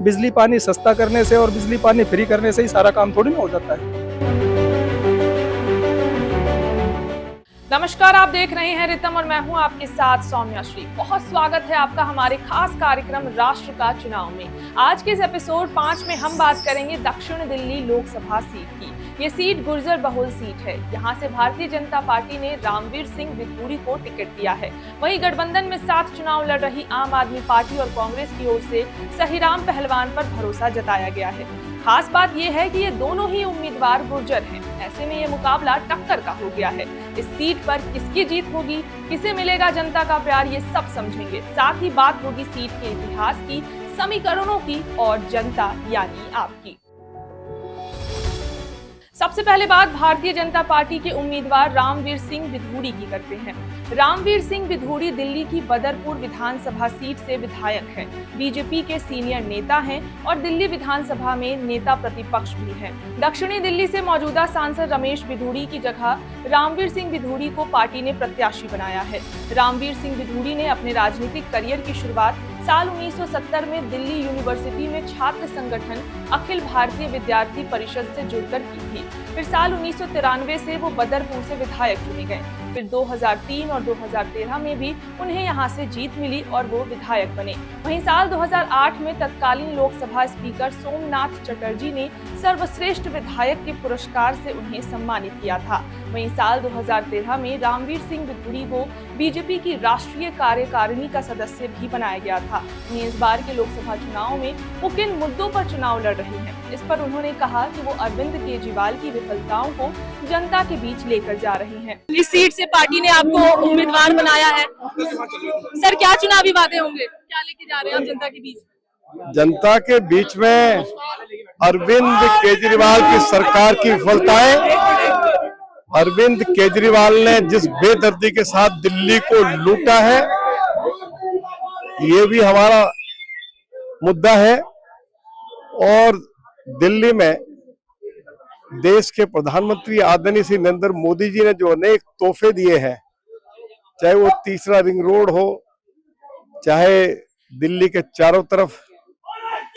बिजली पानी सस्ता करने से और बिजली पानी फ्री करने से ही सारा काम थोड़ी ना हो जाता है। नमस्कार, आप देख रहे हैं रितम और मैं हूं आपके साथ सौम्या श्री। बहुत स्वागत है आपका हमारे खास कार्यक्रम राष्ट्र का चुनाव में। आज के इस एपिसोड 5 में हम बात करेंगे दक्षिण दिल्ली लोकसभा सीट की। ये सीट गुर्जर बहुल सीट है। यहाँ से भारतीय जनता पार्टी ने रामवीर सिंह विधूड़ी को टिकट दिया है। वहीं गठबंधन में साथ चुनाव लड़ रही आम आदमी पार्टी और कांग्रेस की ओर से सहीराम पहलवान पर भरोसा जताया गया है। खास बात यह है कि ये दोनों ही उम्मीदवार गुर्जर हैं। ऐसे में ये मुकाबला टक्कर का हो गया है। इस सीट पर किसकी जीत होगी, किसे मिलेगा जनता का प्यार, ये सब समझेंगे। साथ ही बात होगी सीट के इतिहास की, समीकरणों की और जनता यानी आपकी। सबसे पहले बात भारतीय जनता पार्टी के उम्मीदवार रामवीर सिंह विधूड़ी की करते हैं। रामवीर सिंह विधूड़ी दिल्ली की बदरपुर विधानसभा सीट से विधायक हैं। बीजेपी के सीनियर नेता हैं और दिल्ली विधानसभा में नेता प्रतिपक्ष भी हैं। दक्षिणी दिल्ली से मौजूदा सांसद रमेश विधूड़ी की जगह रामवीर सिंह विधूड़ी को पार्टी ने प्रत्याशी बनाया है। रामवीर सिंह विधूड़ी ने अपने राजनीतिक करियर की शुरुआत साल 1970 में दिल्ली यूनिवर्सिटी में छात्र संगठन अखिल भारतीय विद्यार्थी परिषद से जुड़कर की थी। फिर साल 1993 से वो बदरपुर से विधायक चुने गए। फिर 2003 और 2013 में भी उन्हें यहां से जीत मिली और वो विधायक बने। वहीं साल 2008 में तत्कालीन लोकसभा स्पीकर सोमनाथ चटर्जी ने सर्वश्रेष्ठ विधायक के पुरस्कार से उन्हें सम्मानित किया था। वहीं साल 2013 में रामवीर सिंह विधूड़ी को बीजेपी की राष्ट्रीय कार्यकारिणी का सदस्य भी बनाया गया था। वहीं इस बार के लोकसभा चुनाव में वो किन मुद्दों पर चुनाव लड़ रहे हैं, इस पर उन्होंने कहा कि वो अरविंद केजरीवाल की विफलताओं को जनता के बीच लेकर जा रहे हैं। इस सीट से पार्टी ने आपको उम्मीदवार बनाया है। सर, क्या चुनावी वादे होंगे, क्या लेके जा रहे हैं आप जनता के बीच? जनता के बीच में अरविंद केजरीवाल की सरकार की विफलताएं, अरविंद केजरीवाल ने जिस बेदर्दी के साथ दिल्ली को लूटा है, ये भी हमारा मुद्दा है। और दिल्ली में देश के प्रधानमंत्री आदरणीय श्री नरेंद्र मोदी जी ने जो अनेक तोहफे दिए हैं, चाहे वो तीसरा रिंग रोड हो, चाहे दिल्ली के चारों तरफ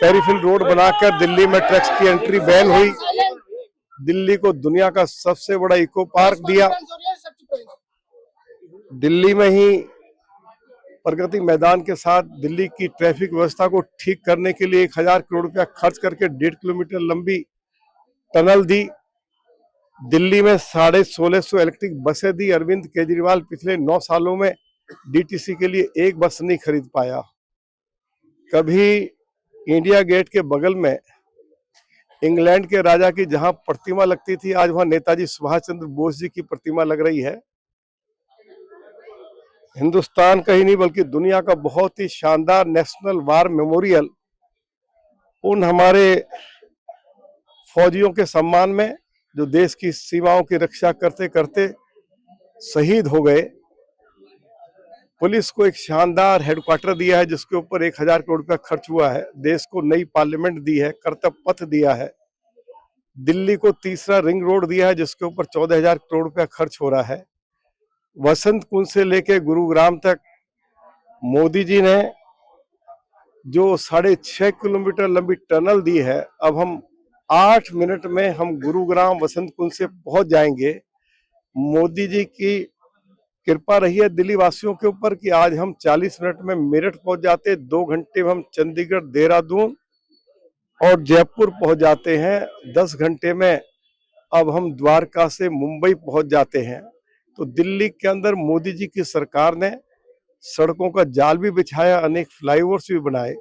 पेरिफेरल रोड बनाकर दिल्ली में ट्रक्स की एंट्री बैन हुई, दिल्ली को दुनिया का सबसे बड़ा इको पार्क दिया, दिल्ली में ही प्रगति मैदान के साथ दिल्ली की ट्रैफिक व्यवस्था को ठीक करने के लिए 1000 करोड़ रुपया खर्च करके 1.5 किलोमीटर लंबी टनल दी, दिल्ली में 1650 इलेक्ट्रिक बसें दी। अरविंद केजरीवाल पिछले 9 सालों में डीटीसी के लिए एक बस नहीं खरीद पाया। कभी इंडिया गेट के बगल में इंग्लैंड के राजा की जहां प्रतिमा लगती थी, आज वहां नेताजी सुभाष चंद्र बोस जी की प्रतिमा लग रही है। हिंदुस्तान का ही नहीं बल्कि दुनिया का बहुत ही शानदार नेशनल वार मेमोरियल उन हमारे फौजियों के सम्मान में जो देश की सीमाओं की रक्षा करते करते शहीद हो गए। पुलिस को एक शानदार हेडक्वार्टर दिया है जिसके ऊपर 1000 करोड़ रुपया खर्च हुआ है। देश को नई पार्लियामेंट दी है, कर्तव्य पथ दिया है। दिल्ली को तीसरा रिंग रोड दिया है जिसके ऊपर 14,000 करोड़ रुपया खर्च हो रहा है। वसंत कुंज से लेके गुरुग्राम तक मोदी जी ने जो 6.5 किलोमीटर लंबी टनल दी है, अब हम 8 मिनट में हम गुरुग्राम वसंत कुंज से पहुंच जाएंगे। मोदी जी की कृपा रही है दिल्ली वासियों के ऊपर कि आज हम 40 मिनट में मेरठ पहुंच जाते, 2 घंटे में हम चंडीगढ़, देहरादून और जयपुर पहुंच जाते हैं, 10 घंटे में अब हम द्वारका से मुंबई पहुंच जाते हैं। तो दिल्ली के अंदर मोदी जी की सरकार ने सड़कों का जाल भी बिछाया, अनेक फ्लाईओवर्स भी बनाए।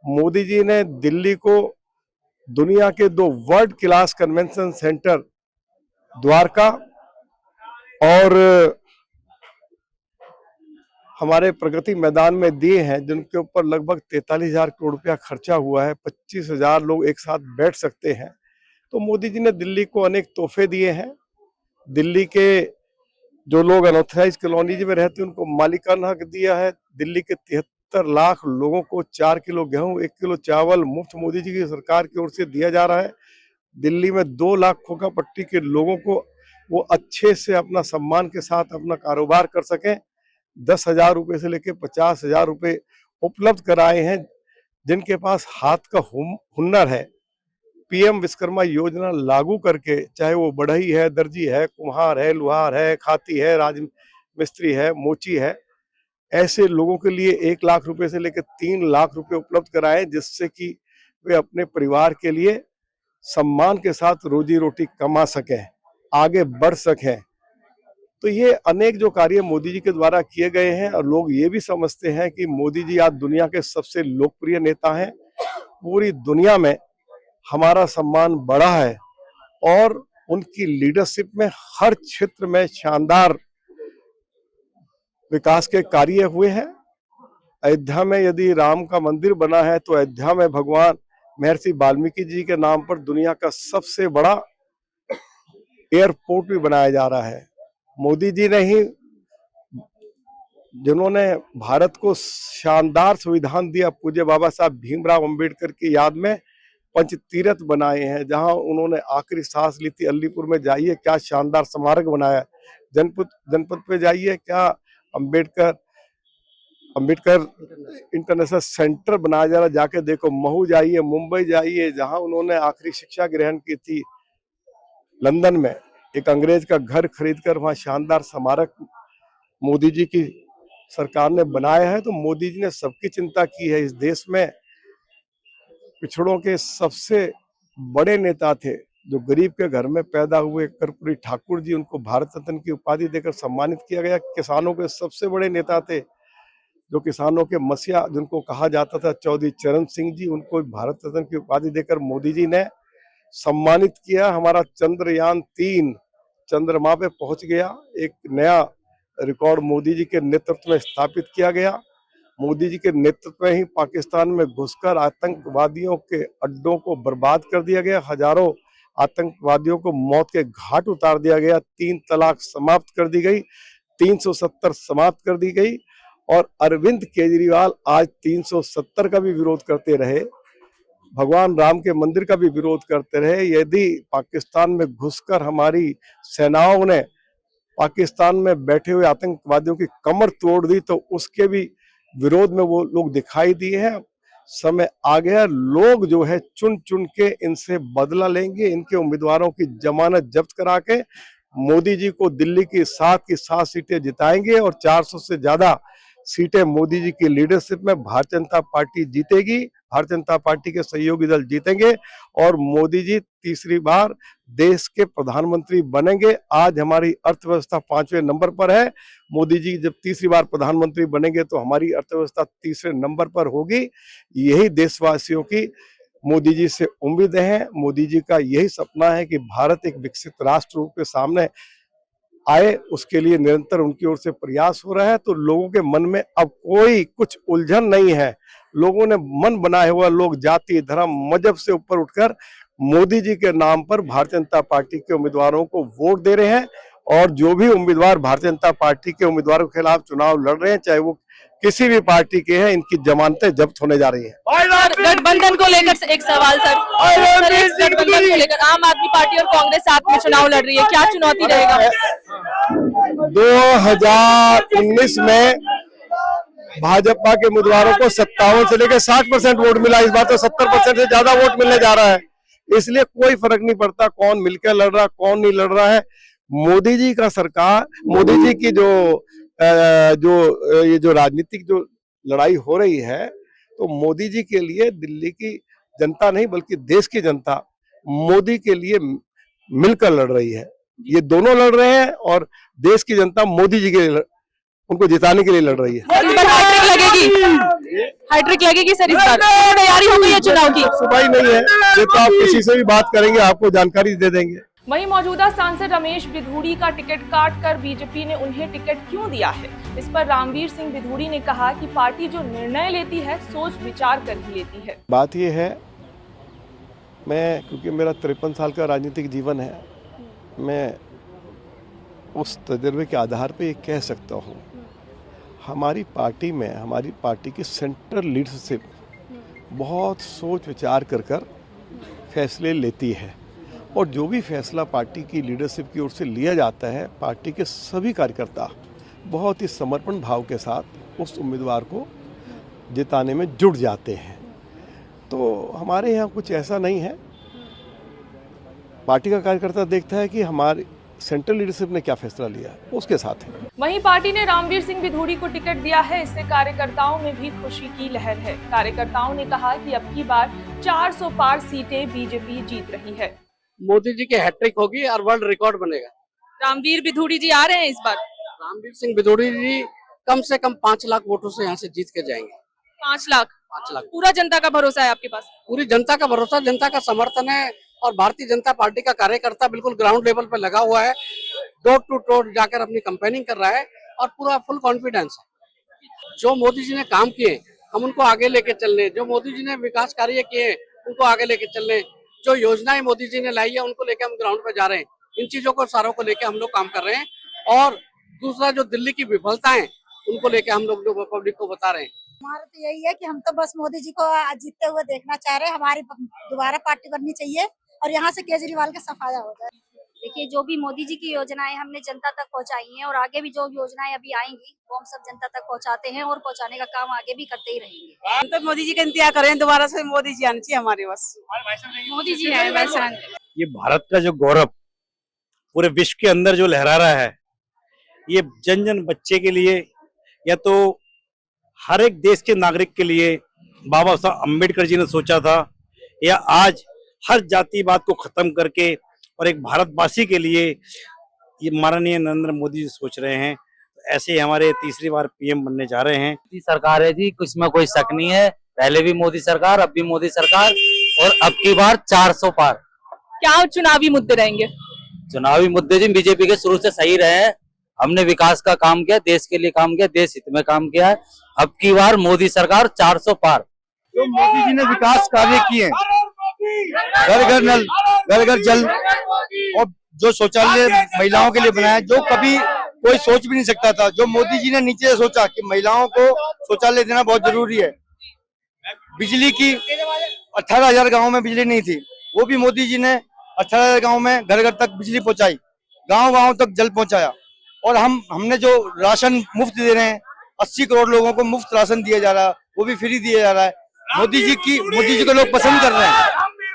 मोदी जी ने दिल्ली को दुनिया के 2 world class convention centre Dwarka और हमारे प्रगति मैदान में दिए हैं, जिनके ऊपर लगभग 43,000 करोड़ रुपया खर्चा हुआ है। 25,000 लोग एक साथ बैठ सकते हैं। तो मोदी जी ने दिल्ली को अनेक तोहफे दिए हैं। दिल्ली के जो लोग अनऑथराइज कॉलोनीज में रहते हैं उनको मालिकाना हक दिया है। दिल्ली के 73 लाख लोगों को 4 किलो गेहूं, 1 किलो चावल मुफ्त मोदी जी की सरकार की ओर से दिया जा रहा है। दिल्ली में 2 लाख खोखा पट्टी के लोगों को वो अच्छे से अपना सम्मान के साथ अपना कारोबार कर सकें। 10,000 रुपए से लेकर 50,000 रुपए उपलब्ध कराए हैं। जिनके पास हाथ का हुनर है, पीएम विश्वकर्मा योजना लागू करके, चाहे वो बढ़ई है, दर्जी है, कुम्हार है, लुहार है, खाती है, राजमिस्त्री है, मोची है, ऐसे लोगों के लिए 1 लाख रुपए से लेकर 3 लाख रुपए उपलब्ध कराएं, जिससे कि वे अपने परिवार के लिए सम्मान के साथ रोजी रोटी कमा सकें, आगे बढ़ सकें। तो ये अनेक जो कार्य मोदी जी के द्वारा किए गए हैं, और लोग ये भी समझते हैं कि मोदी जी आज दुनिया के सबसे लोकप्रिय नेता हैं। पूरी दुनिया में हमारा सम्मान बढ़ा है और उनकी लीडरशिप में हर क्षेत्र में शानदार विकास के कार्य हुए हैं। अयोध्या में यदि राम का मंदिर बना है तो अयोध्या में भगवान महर्षि वाल्मीकि जी के नाम पर दुनिया का सबसे बड़ा एयरपोर्ट भी बनाया जा रहा है। मोदी जी ने ही, जिन्होंने भारत को शानदार संविधान दिया, पूज्य बाबा साहब भीमराव अंबेडकर की याद में पंचतीर्थ बनाए हैं, जहां उन्होंने आखिरी सांस ली थी। अलीपुर में जाइए, क्या शानदार स्मारक बनाया। जनपद पे जाइए, क्या अंबेडकर इंटरनेशनल सेंटर बनाया जा रहा है, जाके देखो। महू जाइए, मुंबई जाइए, जहां उन्होंने आखिरी शिक्षा ग्रहण की थी। लंदन में एक अंग्रेज का घर खरीदकर वहां शानदार स्मारक मोदी जी की सरकार ने बनाया है। तो मोदी जी ने सबकी चिंता की है। इस देश में पिछड़ों के सबसे बड़े नेता थे, जो गरीब के घर में पैदा हुए, कर्पूरी ठाकुर जी, उनको भारत रत्न की उपाधि देकर सम्मानित किया गया। किसानों के सबसे बड़े नेता थे, जो किसानों के मसीहा जिनको कहा जाता था, चौधरी चरण सिंह जी, उनको भारत रत्न की उपाधि देकर मोदी जी ने सम्मानित किया। हमारा चंद्रयान 3 चंद्रमा पे पहुंच गया। एक नया रिकॉर्ड मोदी जी के नेतृत्व में स्थापित किया गया। मोदी जी के नेतृत्व में ही पाकिस्तान में घुसकर आतंकवादियों के अड्डों को बर्बाद कर दिया गया। हजारों आतंकवादियों को मौत के घाट उतार दिया गया। 3 तलाक समाप्त कर दी गई, 370 समाप्त कर दी गई। और अरविंद केजरीवाल आज 370 का भी विरोध करते रहे, भगवान राम के मंदिर का भी विरोध करते रहे। यदि पाकिस्तान में घुसकर हमारी सेनाओं ने पाकिस्तान में बैठे हुए आतंकवादियों की कमर तोड़ दी, तो उसके भी विरोध में वो लोग दिखाई दिए हैं। समय आ गया, लोग जो है चुन चुन के इनसे बदला लेंगे। इनके उम्मीदवारों की जमानत जब्त करा के मोदी जी को दिल्ली की 7 सीटें जिताएंगे और 400 से ज्यादा सीटें मोदी जी की लीडरशिप में भारतीय जनता पार्टी जीतेगी। भारतीय जनता पार्टी के सहयोगी दल जीतेंगे और मोदी जी तीसरी बार देश के प्रधानमंत्री बनेंगे। आज हमारी अर्थव्यवस्था 5वें नंबर पर है। मोदी जी जब तीसरी बार प्रधानमंत्री बनेंगे तो हमारी अर्थव्यवस्था तीसरे नंबर पर होगी। यही देशवासियों की मोदी जी से उम्मीदें हैं। मोदी जी का यही सपना है कि भारत एक विकसित राष्ट्र रूप के सामने आए, उसके लिए निरंतर उनकी ओर से प्रयास हो रहा है। तो लोगों के मन में अब कोई कुछ उलझन नहीं है। लोगों ने मन बनाया हुआ, लोग जाति धर्म मजहब से ऊपर उठकर मोदी जी के नाम पर भारतीय जनता पार्टी के उम्मीदवारों को वोट दे रहे हैं। और जो भी उम्मीदवार भारतीय जनता पार्टी के उम्मीदवारों के खिलाफ चुनाव लड़ रहे हैं, चाहे वो किसी भी पार्टी के हैं, इनकी जमानतें जब्त होने जा रही हैं। गठबंधन को लेकर एक सवाल सर, गठबंधन को लेकर आम आदमी पार्टी और कांग्रेस साथ में चुनाव लड़ रही है, क्या चुनौती रहेगा? 2019 में भाजपा के उम्मीदवारों को 57 से लेकर 60% वोट मिला। इस बार तो 70% से ज्यादा वोट मिलने जा रहा है। इसलिए कोई फर्क नहीं पड़ता कौन मिलकर लड़ रहा, कौन नहीं लड़ रहा है। मोदी जी का सरकार, मोदी जी की ये जो राजनीतिक जो लड़ाई हो रही है, तो मोदी जी के लिए दिल्ली की जनता नहीं बल्कि देश की जनता मोदी के लिए मिलकर लड़ रही है। ये दोनों लड़ रहे हैं और देश की जनता मोदी जी के लिए उनको जिताने के लिए लड़ रही है। हैट्रिक लगेगी सर, इस बार तैयारी हो गई है चुनाव की? सुबाई नहीं है, ये तो आप किसी से भी बात करेंगे आपको जानकारी दे देंगे। वहीं मौजूदा सांसद रमेश बिधूड़ी का टिकट काटकर बीजेपी ने उन्हें टिकट क्यों दिया है, इस पर रामवीर सिंह बिधूड़ी ने कहा कि पार्टी जो निर्णय लेती है सोच विचार कर ही लेती है। बात ये है, मैं क्योंकि मेरा 53 साल का राजनीतिक जीवन है, मैं उस तजुर्बे के आधार पे ये कह सकता हूँ, हमारी पार्टी में, हमारी पार्टी की सेंट्रल लीडरशिप बहुत सोच विचार कर फैसले लेती है। और जो भी फैसला पार्टी की लीडरशिप की ओर से लिया जाता है, पार्टी के सभी कार्यकर्ता बहुत ही समर्पण भाव के साथ उस उम्मीदवार को जिताने में जुट जाते हैं। तो हमारे यहाँ कुछ ऐसा नहीं है। पार्टी का कार्यकर्ता देखता है कि हमारी सेंट्रल लीडरशिप ने क्या फैसला लिया है, उसके साथ है। वहीं पार्टी ने रामवीर सिंह विधूड़ी को टिकट दिया है, इससे कार्यकर्ताओं में भी खुशी की लहर है। कार्यकर्ताओं ने कहा कि अब की बार 400 पार सीटें बीजेपी जीत रही है। मोदी जी की हैट्रिक होगी और वर्ल्ड रिकॉर्ड बनेगा। रामवीर विधूड़ी जी आ रहे हैं इस बार। रामवीर सिंह विधूड़ी जी कम से कम 5 लाख वोटों से यहाँ से जीत के जाएंगे। 5 लाख? 5 लाख पूरा जनता का भरोसा है आपके पास? पूरी जनता का भरोसा, जनता का समर्थन है और भारतीय जनता पार्टी का कार्यकर्ता बिल्कुल ग्राउंड लेवल पे लगा हुआ है, डोर टू डोर जाकर अपनी कैंपेनिंग कर रहा है और पूरा फुल कॉन्फिडेंस है। जो मोदी जी ने काम किए हम उनको आगे लेके चलने, जो मोदी जी ने विकास कार्य किए उनको आगे लेके चलने, जो योजनाएं मोदी जी ने लाई है उनको लेके हम ग्राउंड पे जा रहे हैं। इन चीजों को सारों को लेके हम लोग काम कर रहे हैं। और दूसरा जो दिल्ली की विफलताएं उनको लेके हम लोग जो पब्लिक को बता रहे हैं। हमारा तो यही है कि हम तो बस मोदी जी को जीतते हुए देखना चाह रहे हैं। हमारी दोबारा पार्टी बननी चाहिए और यहाँ से केजरीवाल का सफाया हो जाए। देखिए, जो भी मोदी जी की योजनाएं हमने जनता तक पहुंचाई हैं और आगे भी जो योजनाएं अभी आएंगी वो हम सब जनता तक पहुंचाते हैं और पहुंचाने का काम आगे भी करते ही रहेंगे। हम तो मोदी जी का इंतजार करें, दोबारा से मोदी जी आनी चाहिए हमारे बस। मोदी जी है वैसा। ये भारत का जो गौरव पूरे विश्व के अंदर जो लहरा रहा है, ये जन जन बच्चे के लिए या तो हर एक देश के नागरिक के लिए बाबा साहब अम्बेडकर जी ने सोचा था, या आज हर जातिवाद को खत्म करके और एक भारतवासी के लिए ये माननीय नरेंद्र मोदी जी सोच रहे हैं। ऐसे हमारे तीसरी बार पीएम बनने जा रहे हैं। सरकार है जी, इसमें कोई शक नहीं है। पहले भी मोदी सरकार, अब भी मोदी सरकार और अब की बार 400 पार। क्या चुनावी मुद्दे रहेंगे? चुनावी मुद्दे जी बीजेपी के शुरू से सही रहे हैं। हमने विकास का काम किया, देश के लिए काम किया, देश हित में काम किया है। अब की बार मोदी सरकार 400 पार। जो मोदी जी ने विकास कार्य किए, घर घर नल, घर घर जल, और जो शौचालय महिलाओं के लिए बनाया, जो कभी कोई सोच भी नहीं सकता था, जो मोदी जी ने नीचे से सोचा कि महिलाओं को शौचालय देना बहुत जरूरी है। बिजली की 18,000 गाँव में बिजली नहीं थी, वो भी मोदी जी ने 18,000 गाँव में घर घर तक बिजली पहुंचाई, गांव गांव तक जल पहुंचाया। और हमने जो राशन मुफ्त दे रहे हैं, 80 करोड़ लोगों को मुफ्त राशन दिया जा रहा है, वो भी फ्री दिया जा रहा है। मोदी जी को लोग पसंद कर रहे हैं,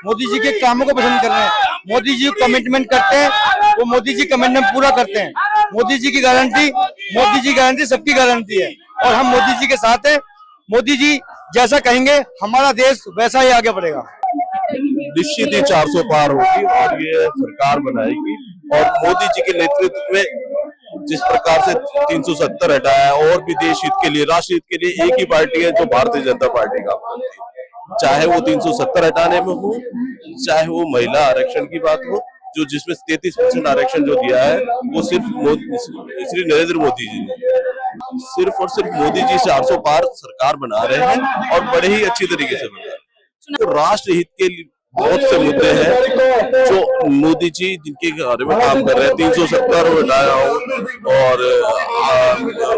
मोदी जी के कामों को पसंद कर रहे हैं। मोदी जी कमिटमेंट करते हैं, वो मोदी जी कमिटमेंट पूरा करते हैं। मोदी जी की गारंटी सबकी गारंटी है और हम मोदी जी के साथ हैं। मोदी जी जैसा कहेंगे हमारा देश वैसा ही आगे बढ़ेगा। निश्चित ही 400 पार होगी और ये सरकार बनाएगी। और मोदी जी के नेतृत्व में जिस प्रकार से 370 हटाया, और भी देश हित के लिए, राष्ट्र हित के लिए एक ही पार्टी है जो भारतीय जनता पार्टी का, चाहे वो 370 हटाने में हो, चाहे वो महिला आरक्षण की बात हो, जो जिसमें 33% आरक्षण जो दिया है वो सिर्फ श्री नरेंद्र मोदी जी ने, सिर्फ और सिर्फ मोदी जी 400 पार सरकार बना रहे हैं और बड़े ही अच्छी तरीके से बना रहे हैं। तो राष्ट्र हित के लिए बहुत से मुद्दे हैं जो मोदी जी जिनके बारे में काम कर रहे हैं। 370 हटाया हो और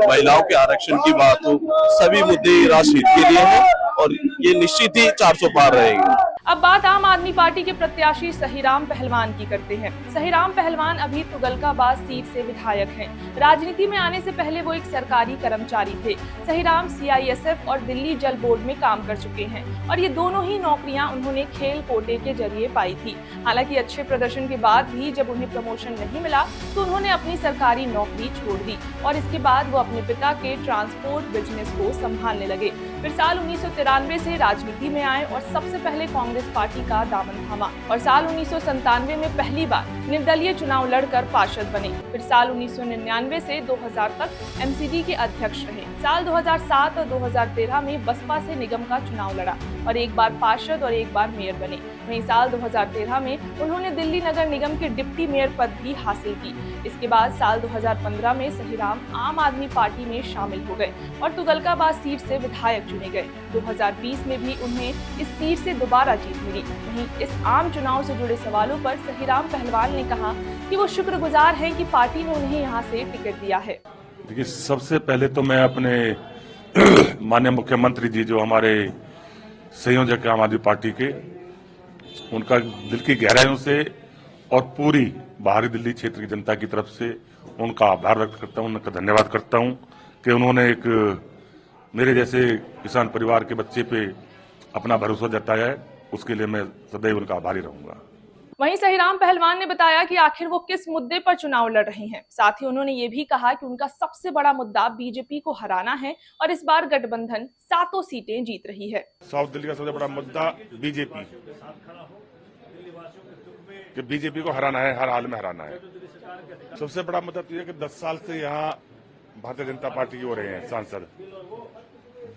महिलाओं के आरक्षण की बात हो, सभी मुद्दे राष्ट्र हित के लिए हैं और ये निश्चित ही 400 पार रहेंगे। अब बात आम आदमी पार्टी के प्रत्याशी सहीराम पहलवान की करते हैं। सहीराम पहलवान अभी तुगलकाबाद सीट से विधायक हैं। राजनीति में आने से पहले वो एक सरकारी कर्मचारी थे। सहीराम CISF और दिल्ली जल बोर्ड में काम कर चुके हैं और ये दोनों ही नौकरियां उन्होंने खेल कोटे के जरिए पाई थी। हालांकि अच्छे प्रदर्शन के बाद भी जब उन्हें प्रमोशन नहीं मिला तो उन्होंने अपनी सरकारी नौकरी छोड़ दी और इसके बाद वो अपने पिता के ट्रांसपोर्ट बिजनेस को संभालने लगे। फिर साल 1993 से राजनीति में आए और सबसे पहले कांग्रेस पार्टी का दामन थामा और साल 1997 में पहली बार निर्दलीय चुनाव लड़कर पार्षद बने। फिर साल 1999 से 2000 तक MCD के अध्यक्ष रहे। साल 2007 और 2013 में बसपा से निगम का चुनाव लड़ा और एक बार पार्षद और एक बार मेयर बने। वहीं साल 2013 में उन्होंने दिल्ली नगर निगम के डिप्टी मेयर पद भी हासिल की। इसके बाद साल 2015 में सहीराम आम आदमी पार्टी में शामिल हो गए और तुगलकाबाद सीट से विधायक चुने गए। 2020 में भी उन्हें इस सीट से दोबारा जीत मिली। वहीं इस आम चुनाव से जुड़े सवालों पर सहीराम पहलवान ने कहा कि वो शुक्रगुजार हैं कि पार्टी ने उन्हें यहाँ से टिकट दिया है। देखिए, सबसे पहले तो मैं अपने माननीय मुख्यमंत्री जी जो हमारे संयोजक आम आदमी पार्टी के, उनका दिल की गहराइयों से और पूरी बाहरी दिल्ली क्षेत्र की जनता की तरफ से उनका आभार व्यक्त करता हूं, उनका धन्यवाद करता हूं कि उन्होंने एक मेरे जैसे किसान परिवार के बच्चे पे अपना भरोसा जताया है, उसके लिए मैं सदैव उनका आभारी रहूंगा। वहीं सहीराम पहलवान ने बताया कि आखिर वो किस मुद्दे पर चुनाव लड़ रहे हैं। साथ ही उन्होंने ये भी कहा कि उनका सबसे बड़ा मुद्दा बीजेपी को हराना है और इस बार गठबंधन 7 सीटें जीत रही है। साउथ दिल्ली का सबसे बड़ा मुद्दा बीजेपी, कि बीजेपी को हराना है, हर हाल में हराना है। सबसे बड़ा मुद्दा तो यह कि 10 साल से यहाँ भारतीय जनता पार्टी के हो रहे हैं सांसद।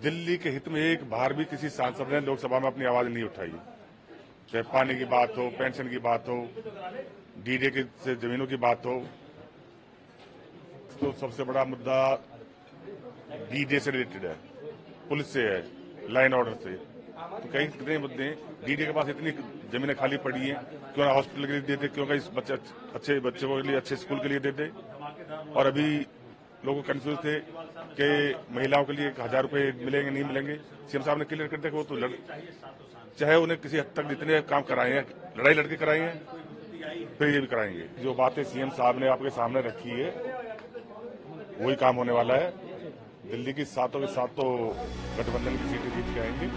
दिल्ली के हित में एक बार भी किसी सांसद ने लोकसभा में अपनी आवाज नहीं उठाई, चाहे पानी की बात हो, पेंशन की बात हो, डीडे की से जमीनों की बात हो। तो सबसे बड़ा मुद्दा डीडे से रिलेटेड है, पुलिस से है, लाइन ऑर्डर से। तो कई कितने मुद्दे, डीडे के पास इतनी जमीनें खाली पड़ी हैं, क्यों ना हॉस्पिटल के लिए दे दे, क्यों ना इस अच्छे बच्चों के लिए अच्छे स्कूल के लिए दे दे। और अभी लोग कंफ्यूज थे कि महिलाओं के लिए 1000 रुपए मिलेंगे नहीं मिलेंगे। सीएम साहब ने क्लियर कर दिया कि वो तो चाहे उन्हें किसी हद तक जितने काम कराए हैं, लड़ाई लड़के कराए हैं, फिर ये भी कराएंगे। जो बातें सीएम साहब ने आपके सामने रखी है वही काम होने वाला है। दिल्ली की 7 के 7 गठबंधन की सीटें जीत के आएंगे।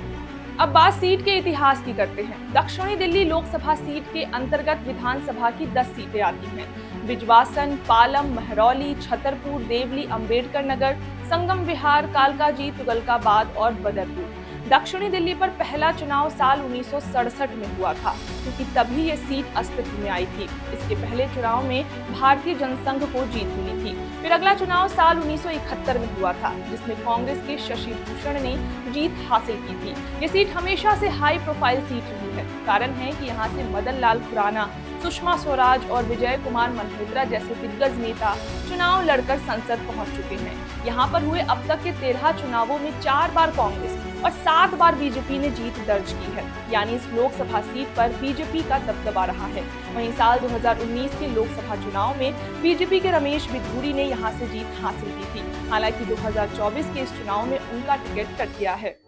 अब बात सीट के इतिहास की करते हैं। दक्षिणी दिल्ली लोकसभा सीट के अंतर्गत विधानसभा की 10 सीटें आती हैं। बिजवासन, पालम, महरौली, छतरपुर, देवली, अंबेडकर नगर, संगम विहार, कालकाजी, तुगलकाबाद और बदरपुर। दक्षिणी दिल्ली पर पहला चुनाव साल 1967 में हुआ था, क्योंकि तभी ये सीट अस्तित्व में आई थी। इसके पहले चुनाव में भारतीय जनसंघ को जीत मिली थी। फिर अगला चुनाव साल 1971 में हुआ था, जिसमें कांग्रेस के शशि भूषण ने जीत हासिल की थी। ये सीट हमेशा से हाई प्रोफाइल सीट रही है। कारण है कि यहाँ से मदन लाल खुराना, सुषमा स्वराज और विजय कुमार मल्होत्रा जैसे दिग्गज नेता चुनाव लड़कर संसद पहुंच चुके हैं। यहाँ पर हुए अब तक के 13 चुनावों में 4 बार कांग्रेस और 7 बार बीजेपी ने जीत दर्ज की है, यानी इस लोकसभा सीट पर बीजेपी का दबदबा रहा है। वहीं साल 2019 के लोकसभा चुनाव में बीजेपी के रमेश बिधूड़ी ने यहां से जीत हासिल की थी। हालांकि 2024 के इस चुनाव में उनका टिकट कट गया है।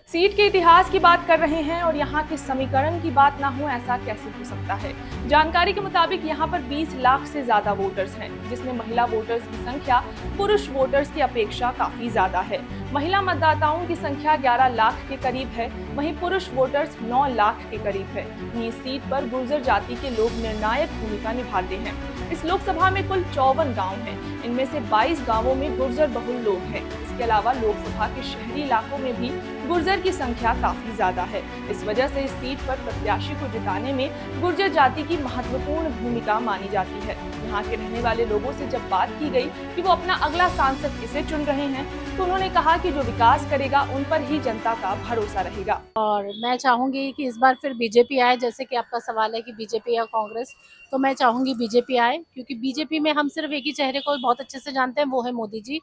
सीट के इतिहास की बात कर रहे हैं और यहाँ के समीकरण की बात ना हो, ऐसा कैसे हो सकता है। जानकारी के मुताबिक यहाँ पर 20 लाख से ज्यादा वोटर्स हैं, जिसमें महिला वोटर्स की संख्या पुरुष वोटर्स की अपेक्षा काफी ज्यादा है। महिला मतदाताओं की संख्या 11 लाख के करीब है, वहीं पुरुष वोटर्स 9 लाख के करीब है। वहीं इस सीट पर गुर्जर जाति के लोग निर्णायक भूमिका निभाते हैं। इस लोकसभा में कुल 54 गाँव हैं, इनमें से 22 गाँवों में गुर्जर बहुल लोग हैं। इसके अलावा लोकसभा के शहरी इलाकों में भी गुर्जर की संख्या काफी ज्यादा है। इस वजह से इस सीट पर प्रत्याशी को जिताने में गुर्जर जाति की महत्वपूर्ण भूमिका मानी जाती है। यहाँ के रहने वाले लोगों से जब बात की गई कि वो अपना अगला सांसद किसे चुन रहे हैं, तो उन्होंने कहा कि जो विकास करेगा उन पर ही जनता का भरोसा रहेगा। और मैं चाहूंगी कि इस बार फिर बीजेपी आए। जैसे कि आपका सवाल है कि बीजेपी या कांग्रेस, तो मैं चाहूंगी बीजेपी आए, क्योंकि बीजेपी में हम सिर्फ एक ही चेहरे को बहुत अच्छे से जानते हैं, वो है मोदी जी।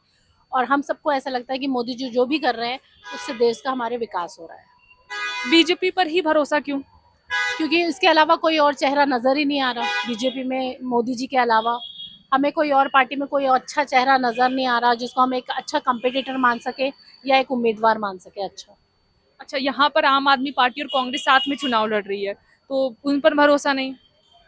और हम सबको ऐसा लगता है कि मोदी जी जो भी कर रहे हैं उससे देश का हमारे विकास हो रहा है। बीजेपी पर ही भरोसा क्यों? क्योंकि इसके अलावा कोई और चेहरा नजर ही नहीं आ रहा। बीजेपी में मोदी जी के अलावा हमें कोई और पार्टी में कोई अच्छा चेहरा नजर नहीं आ रहा, जिसको हम एक अच्छा कंपटीटर मान सके या एक उम्मीदवार मान सके। अच्छा, यहाँ पर आम आदमी पार्टी और कांग्रेस साथ में चुनाव लड़ रही है, तो उन पर भरोसा नहीं?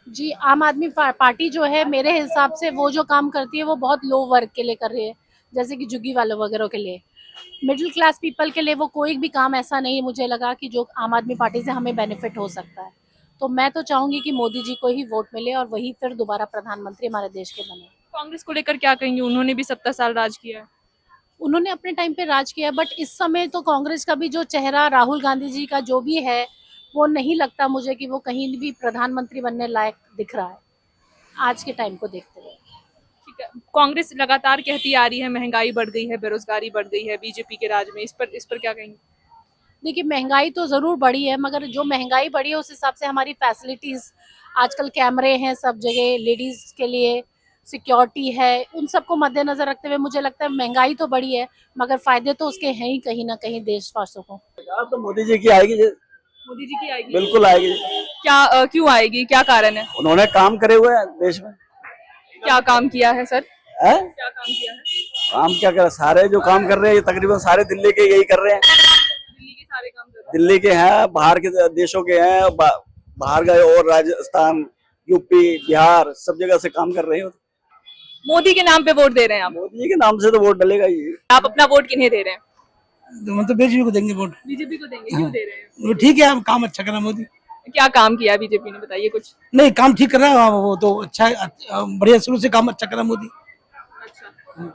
जी, आम आदमी पार्टी जो है मेरे हिसाब से वो जो काम करती है वो बहुत लो वर्ग के लिए कर रही है, जैसे कि झुग्गी वालों वगैरह के लिए। मिडिल क्लास पीपल के लिए वो कोई भी काम ऐसा नहीं मुझे लगा कि जो आम आदमी पार्टी से हमें बेनिफिट हो सकता है। तो मैं तो चाहूंगी कि मोदी जी को ही वोट मिले और वही फिर दोबारा प्रधानमंत्री हमारे देश के बने। कांग्रेस को लेकर क्या कहेंगे? उन्होंने भी 70 साल राज किया है। उन्होंने अपने टाइम पे राज किया, बट इस समय तो कांग्रेस का भी जो चेहरा राहुल गांधी जी का जो भी है, वो नहीं लगता मुझे कि वो कहीं भी प्रधानमंत्री बनने लायक दिख रहा है आज के टाइम को देखते हुए। कांग्रेस लगातार कहती आ रही है महंगाई बढ़ गई है, बेरोजगारी बढ़ गई है बीजेपी के राज में, इस पर क्या कहेंगे? देखिए, महंगाई तो जरूर बढ़ी है, मगर जो महंगाई बढ़ी है उस हिसाब से हमारी फैसिलिटीज, आजकल कैमरे हैं सब जगह, लेडीज के लिए सिक्योरिटी है, उन सबको मद्देनजर रखते हुए मुझे लगता है महंगाई तो बढ़ी है, मगर फायदे तो उसके हैं ही कहीं ना कहीं देशवासियों को। तो मोदी जी की आएगी। मोदी जी की आएगी? बिल्कुल आएगी। क्या क्यों आएगी, क्या कारण है? उन्होंने काम करे हुए हैं देश में। क्या काम किया है सर? क्या काम किया है? काम क्या कर, सारे जो काम कर रहे हैं तकरीबन सारे दिल्ली के यही कर रहे हैं। दिल्ली के सारे काम कर रहे हैं? दिल्ली के हैं, बाहर के देशों के हैं, बाहर गए और राजस्थान, यूपी, बिहार सब जगह से काम कर रहे हैं। मोदी के नाम पे वोट दे रहे हैं आप? मोदी जी के नाम से तो वोट डलेगा ही। आप अपना वोट किन्हें दे रहे हैं? मतलब बीजेपी को देंगे वोट। बीजेपी को देंगे, क्यों दे रहे हैं? वो ठीक है, हम काम अच्छा करा मोदी। क्या काम किया बीजेपी ने, बताइए कुछ। नहीं, काम ठीक कर रहा है वो तो, अच्छा बढ़िया, शुरू से काम अच्छा करा मोदी।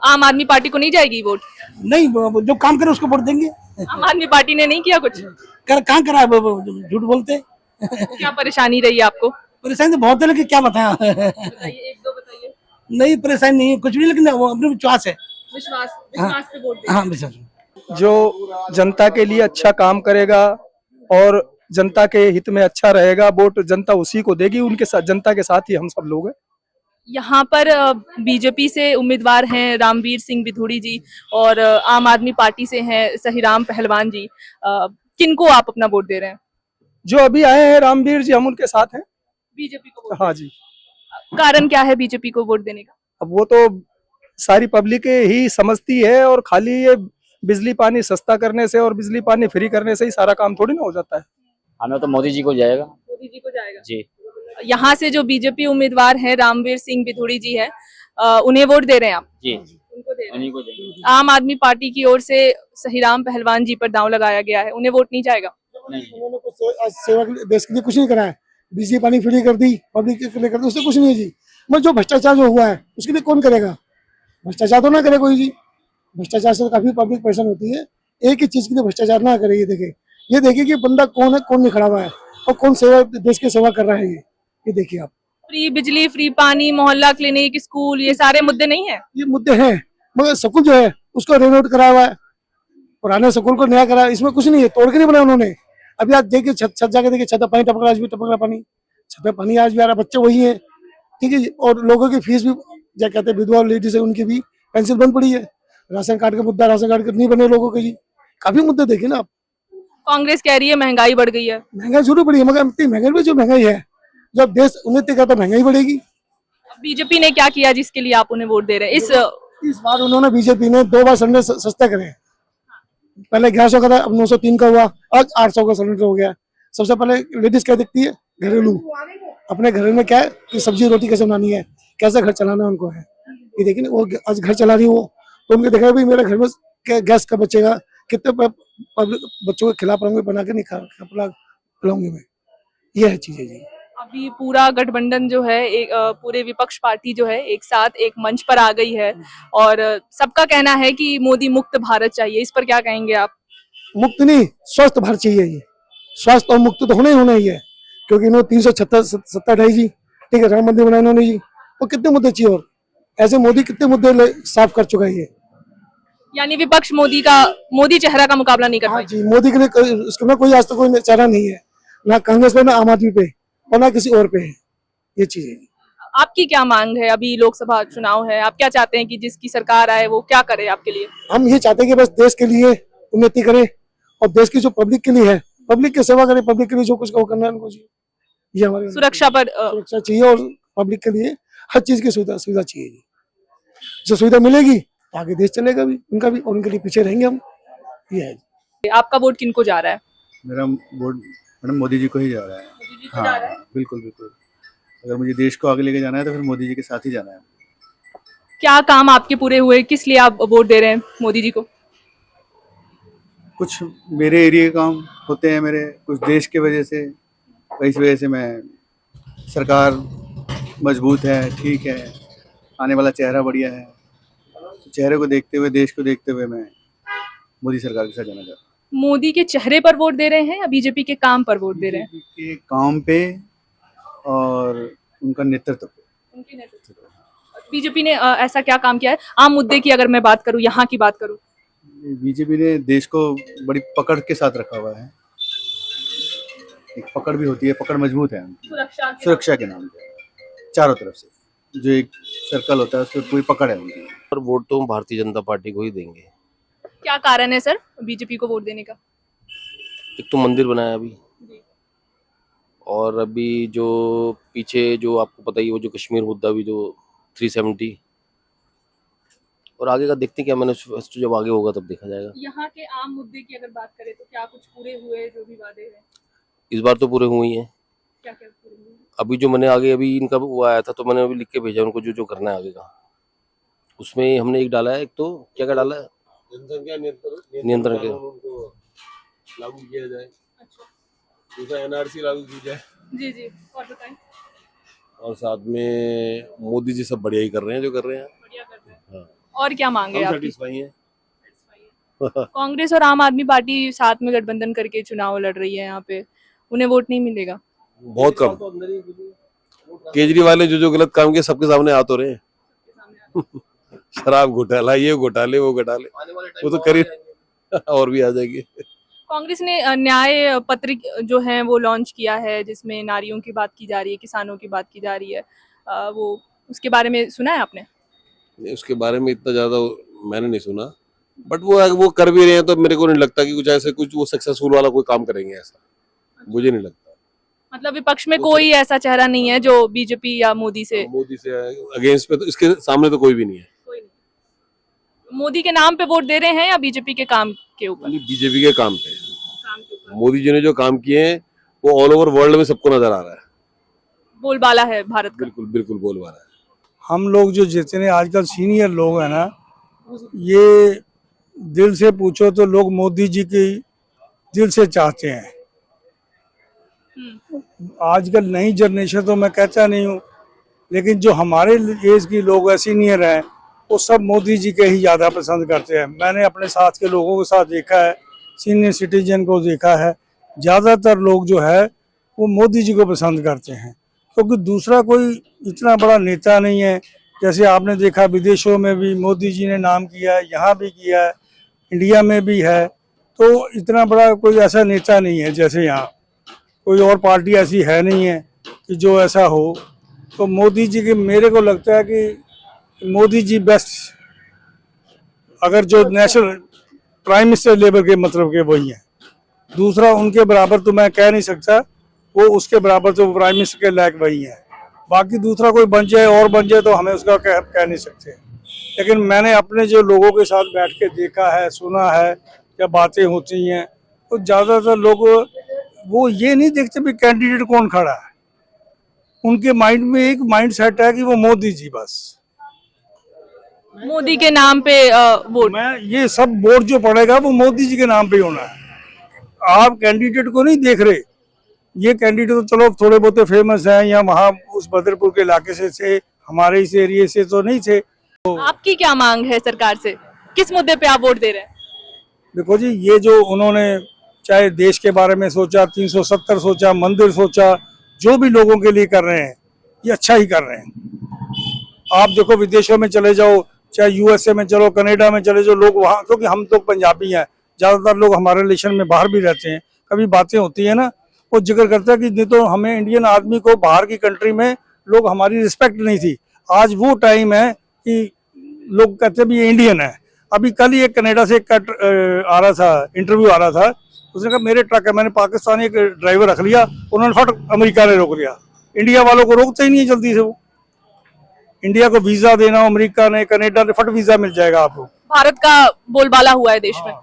आम आदमी पार्टी को नहीं जाएगी वोट? नहीं, जो काम करे उसको वोट देंगे। आम आदमी पार्टी ने नहीं किया कुछ? कहाँ करा, झूठ बोलते। क्या परेशानी रही आपको? परेशानी तो बहुत है, लेकिन क्या बताया। बताइए, एक दो बताइए। नहीं, परेशानी नहीं है कुछ भी, लेकिन वो अपने विश्वास है। विश्वास पे वोट देंगे। हाँ, विश्वास। जो जनता के लिए अच्छा काम करेगा और जनता के हित में अच्छा रहेगा, वोट जनता उसी को देगी। उनके साथ, जनता के साथ ही हम सब लोग हैं। यहाँ पर बीजेपी से उम्मीदवार हैं रामवीर सिंह बिधूड़ी जी और आम आदमी पार्टी से हैं सहीराम पहलवान जी। किनको आप अपना वोट दे रहे हैं? जो अभी आए हैं रामवीर जी, हम उनके साथ हैं। बीजेपी को? हाँ जी। कारण क्या है बीजेपी को वोट देने का? अब वो तो सारी पब्लिक ही समझती है, और खाली ये बिजली पानी सस्ता करने से और बिजली पानी फ्री करने से ही सारा काम थोड़ी ना हो जाता है। हमें तो मोदी जी को जाएगा। मोदी जी को जाएगा जी। यहाँ से जो बीजेपी उम्मीदवार हैं रामवीर सिंह बिधूड़ी जी है, उन्हें वोट दे रहे हैं आप? जी, उनको दे रहे हैं। उन्हीं को देंगे। आम आदमी पार्टी की ओर से सहीराम पहलवान जी पर दांव लगाया गया है, उन्हें वोट नहीं जाएगा? उन्होंने कुछ सेवा देश के लिए कुछ नहीं करा है। बिजली पानी फ्री कर दी, पब्लिक के लिए कर दी, उससे कुछ नहीं है जी। मतलब जो भ्रष्टाचार जो हुआ है उसके लिए कौन करेगा? भ्रष्टाचार तो ना करे कोई जी। भ्रष्टाचार से काफी पब्लिक परेशान होती है। एक ही चीज के लिए भ्रष्टाचार ना करे। ये देखिए कि बंदा कौन है, कौन नहीं खड़ा हुआ है, और कौन सेवा देश की सेवा कर रहा है। ये देखिए आप। फ्री बिजली, फ्री पानी, मोहल्ला क्लिनिक, स्कूल, ये सारे मुद्दे नहीं है? ये मुद्दे हैं, मगर स्कूल जो है उसको रेनोवेट कराया हुआ है, पुराने स्कूल को नया करा, इसमें कुछ नहीं है, तोड़ के नहीं बनाया उन्होंने। अभी आज देखिए छत जाके देखिए, छत पानी टपक रहा, आज भी टपक रहा पानी, छत पे पानी आज भी आ रहा, बच्चे वही है, ठीक है। और लोगों की फीस भी, क्या कहते हैं, विधवा लेडीज है, उनकी भी पेंशन बंद पड़ी है। राशन कार्ड का मुद्दा, राशन कार्ड नहीं बने लोगों के जी, काफी मुद्दे देखिए ना आप। कांग्रेस कह रही है महंगाई बढ़ गई है। महंगाई जरूर बढ़ी है, मगर इतनी महंगाई में जो महंगाई है, जब देश उन्नति का तो महंगाई बढ़ेगी। बीजेपी ने क्या किया जिसके लिए आप उन्हें वोट दे रहे हैं? इस बार उन्होंने, बीजेपी ने 2 बार सिलेंडर सस्ते करे। पहले 1100 का था, अब 903 का हुआ, आज 800 का सिलेंडर हो गया। सबसे पहले लेडीज क्या दिखती है? घरेलू, अपने घर में क्या है कि सब्जी रोटी कैसे बनानी है, कैसे घर चलाना उनको है। ये देखिए वो आज घर चला रही हो, तो उनको देखा भाई मेरे घर में गैस कब बचेगा, कितने बच्चों को खिला पाऊंगे, बना के नहीं खिलाऊंगी मैं। ये है चीजें जी। अभी पूरा गठबंधन जो है, एक पूरे विपक्ष पार्टी जो है एक साथ एक मंच पर आ गई है और सबका कहना है कि मोदी मुक्त भारत चाहिए। इस पर क्या कहेंगे आप? मुक्त नहीं, स्वस्थ भारत चाहिए। ये स्वस्थ और मुक्त तो होना ही होना ही है, क्योंकि इन्होंने 370 ढाई जी, ठीक है, राम मंदिर बनाया इन्होंने जी, और कितने मुद्दे चाहिए, और ऐसे मोदी कितने मुद्दे साफ कर चुका है ये। यानी विपक्ष मोदी चेहरा का मुकाबला नहीं कर पाई। जी, मोदी के लिए उसके कोई आज तक कोई चेहरा नहीं है, ना कांग्रेस पे, ना आम आदमी पे, और ना किसी और पे है। ये चीज है। आपकी क्या मांग है? अभी लोकसभा चुनाव है, आप क्या चाहते हैं कि जिसकी सरकार आए वो क्या करे आपके लिए? हम ये चाहते हैं कि बस देश के लिए उन्नति करे, और देश की जो पब्लिक के लिए है, पब्लिक की सेवा करे, पब्लिक के लिए जो कुछ करना है उनको, ये हमारे सुरक्षा पर सुरक्षा चाहिए, और पब्लिक के लिए हर चीज की सुविधा चाहिए। जो सुविधा मिलेगी तो आगे देश चलेगा भी, उनका भी, और उनके लिए पीछे रहेंगे हम। ये है। आपका वोट किनको जा रहा है? मेरा वोट मैडम मोदी जी को ही जा रहा है। हाँ, बिल्कुल बिल्कुल। अगर मुझे देश को आगे लेके जाना है तो फिर मोदी जी के साथ ही जाना है। क्या काम आपके पूरे हुए, किस लिए आप वोट दे रहे हैं मोदी जी को? कुछ मेरे एरिया के काम होते हैं मेरे, कुछ देश के वजह से, इस वजह से मैं, सरकार मजबूत है, ठीक है, आने वाला चेहरा बढ़िया है, चेहरे को देखते हुए, देश को देखते हुए मैं मोदी सरकार के साथ जाना चाहता हूँ। मोदी के चेहरे पर वोट दे रहे हैं या बीजेपी के काम पर वोट दे रहे हैं? के काम पे और उनका नेतृत्व पे। उनके नेतृत्व पे। बीजेपी ने ऐसा क्या काम किया है? आम मुद्दे की अगर मैं बात करूं, यहाँ की बात करूं, बीजेपी ने देश को बड़ी पकड़ के साथ रखा हुआ है। एक पकड़ भी होती है, पकड़ मजबूत है, सुरक्षा के नाम पे, चारों तरफ से जो एक सर्कल होता है उस पर पूरी पकड़ है उनकी। और वोट तो हम भारतीय जनता पार्टी को ही देंगे। क्या कारण है सर बीजेपी को वोट देने का? एक तो मंदिर बनाया अभी, और अभी जो पीछे जो आपको पता ही, वो जो कश्मीर मुद्दा भी, जो 370, और आगे का देखते हैं क्या, मैंने जब आगे होगा तब देखा जाएगा। यहाँ के आम मुद्दे की अगर बात करें तो क्या कुछ पूरे हुए जो भी वादे हैं? इस बार तो पूरे हुए ही हैं। क्या क्या पूरे हुए? अभी जो मैंने आगे, अभी इनका वो आया था तो मैंने अभी लिख के भेजा उनको, जो जो करना है आगे का। उसमें हमने एक डाला है, एक तो क्या क्या डाला है, जनसंख्या नियंत्रण के उनको लागू किया जाए। दूसरा एनआरसी लागू की जाए। जी जी, और बताएं। और साथ में मोदी जी सब बढ़िया ही कर रहे हैं जो कर रहे हैं। बढ़िया कर रहे हैं। हाँ। और क्या मांगे हम आपकी? सेटिस्फाई हैं। कांग्रेस और आम आदमी पार्टी साथ में गठबंधन करके चुनाव लड़ रही है, यहाँ पे उन्हें वोट नहीं मिलेगा? बहुत कम। केजरीवाल ने जो गलत काम किया सबके सामने आ तो रहे हैं। शराब घोटाला, ये घोटाले, वो घोटाले, वो तो करी और भी आ जाएगी। कांग्रेस ने न्याय पत्र जो है वो लॉन्च किया है, जिसमें नारियों की बात की जा रही है, किसानों की बात की जा रही है। वो उसके बारे में सुना है आपने? नहीं, उसके बारे में इतना ज्यादा मैंने नहीं सुना, बट वो कर भी रहे हैं तो मेरे को नहीं लगता कि कुछ ऐसे कुछ वो सक्सेसफुल वाला कोई काम करेंगे, ऐसा मुझे नहीं लगता। मतलब विपक्ष में कोई ऐसा चेहरा नहीं है जो बीजेपी या मोदी से अगेंस्ट पे, तो इसके सामने तो कोई भी नहीं है। मोदी के नाम पे वोट दे रहे हैं या बीजेपी के काम के ऊपर? बीजेपी के काम पे। मोदी जी ने जो काम किए हैं वो ऑल ओवर वर्ल्ड में सबको नजर आ रहा है। बोलबाला है भारत का। बिल्कुल बिल्कुल बोलबाला है। हम लोग जो जितने आजकल सीनियर लोग हैं ना, ये दिल से पूछो तो लोग मोदी जी की दिल से चाहते हैं। आजकल नई जनरेशन तो मैं कहता नहीं हूँ, लेकिन जो हमारे एज की लोग हैं, सीनियर हैं, वो सब मोदी जी के ही ज़्यादा पसंद करते हैं। मैंने अपने साथ के लोगों के साथ देखा है, सीनियर सिटीजन को देखा है, ज़्यादातर लोग जो है वो मोदी जी को पसंद करते हैं, क्योंकि दूसरा कोई इतना बड़ा नेता नहीं है। जैसे आपने देखा विदेशों में भी मोदी जी ने नाम किया है, यहाँ भी किया है, इंडिया में भी है, तो इतना बड़ा कोई ऐसा नेता नहीं है। जैसे यहाँ कोई और पार्टी ऐसी है नहीं है कि जो ऐसा हो। तो मोदी जी के, मेरे को लगता है कि मोदी जी बेस्ट, अगर जो नेशनल प्राइम मिनिस्टर लेवल के मतलब के वही है। दूसरा उनके बराबर तो मैं कह नहीं सकता, वो उसके बराबर तो प्राइम मिनिस्टर के लायक वही है। बाकी दूसरा कोई बन जाए और बन जाए तो हमें उसका कह नहीं सकते। लेकिन मैंने अपने जो लोगों के साथ बैठ के देखा है, सुना है, क्या बातें होती हैं, तो ज़्यादातर लोग वो ये नहीं देखते भी कैंडिडेट कौन खड़ा है। उनके माइंड में एक माइंड सेट है कि वो मोदी जी, बस मोदी के नाम पे वोट। मैं ये सब वोट जो पड़ेगा वो मोदी जी के नाम पे होना है। आप कैंडिडेट को नहीं देख रहे। ये कैंडिडेट तो चलो थोड़े बहुत फेमस हैं, या वहाँ उस बदरपुर के इलाके से थे, हमारे इस एरिया से तो नहीं थे। तो आपकी क्या मांग है सरकार से? किस मुद्दे पे आप वोट दे रहे हैं? देखो जी, ये जो उन्होंने चाहे देश के बारे में सोचा, 370 सोचा, मंदिर सोचा, जो भी लोगों के लिए कर रहे हैं, ये अच्छा ही कर रहे हैं। आप देखो विदेशों में चले जाओ, चाहे यूएसए में चलो, कनाडा में चले जाओ, लोग वहाँ, क्योंकि हम तो पंजाबी हैं, ज़्यादातर लोग हमारे रिलेशन में बाहर भी रहते हैं, कभी बातें होती है ना, वो जिक्र करता है कि नहीं तो हमें इंडियन आदमी को बाहर की कंट्री में लोग हमारी रिस्पेक्ट नहीं थी। आज वो टाइम है कि लोग कहते भी ये इंडियन है। अभी कल ही एक कनाडा से कट आ रहा था, इंटरव्यू आ रहा था, उसने कहा मेरे ट्रक है, मैंने पाकिस्तानी एक ड्राइवर रख लिया, उन्होंने फट अमेरिका ने रोक लिया। इंडिया वालों को रोकते ही नहीं है जल्दी से। वो इंडिया को वीजा देना, अमेरिका ने, कनाडा ने, फट वीजा मिल जाएगा आपको। भारत का बोलबाला हुआ है देश में।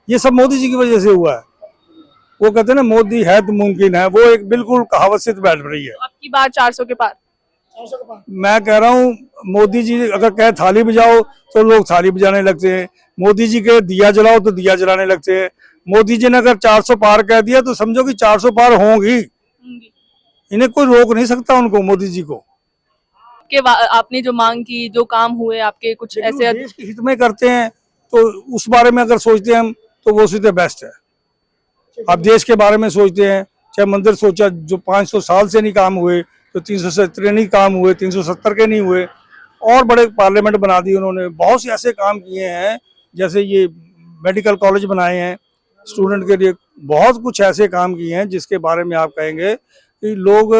ये सब मोदी जी की वजह से हुआ है। वो कहते हैं ना, मोदी है तो मुमकिन है, वो एक बिल्कुल कहावत से बैठ रही है। आपकी बात 400 के पार। मैं कह रहा हूँ, मोदी जी अगर कहे थाली बजाओ तो लोग थाली बजाने लगते हैं, मोदी जी के दिया जलाओ तो दिया जलाने लगते हैं। मोदी जी ने अगर 400 पार कह दिया तो समझो कि 400 पार होंगी। इन्हें कोई रोक नहीं सकता उनको, मोदी जी को। आपने जो मांग की, जो काम हुए आपके, कुछ ऐसे देश के हित में करते हैं तो उस बारे में अगर सोचते हैं हम, तो वो सीधे बेस्ट है। आप देश के बारे में सोचते हैं, चाहे मंदिर सोचा, जो 500 साल से नहीं काम हुए, तो 370 नहीं काम हुए, 370 के नहीं हुए, और बड़े पार्लियामेंट बना दिए उन्होंने। बहुत से ऐसे काम किए हैं, जैसे ये मेडिकल कॉलेज बनाए हैं स्टूडेंट के लिए, बहुत कुछ ऐसे काम किए हैं जिसके बारे में आप कहेंगे कि लोग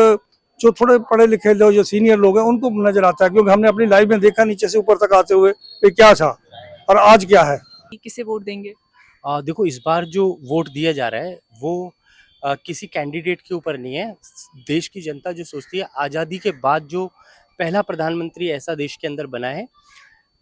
जो थोड़े पढ़े लिखे लोग, जो सीनियर लोग हैं, उनको नजर आता है, क्योंकि हमने अपनी लाइफ में देखा नीचे से ऊपर तक आते हुए कि क्या था और आज क्या है। किसे वोट देंगे? देखो, इस बार जो वोट दिया जा रहा है वो किसी कैंडिडेट के ऊपर नहीं है। देश की जनता जो सोचती है, आज़ादी के बाद जो पहला प्रधानमंत्री ऐसा देश के अंदर बना है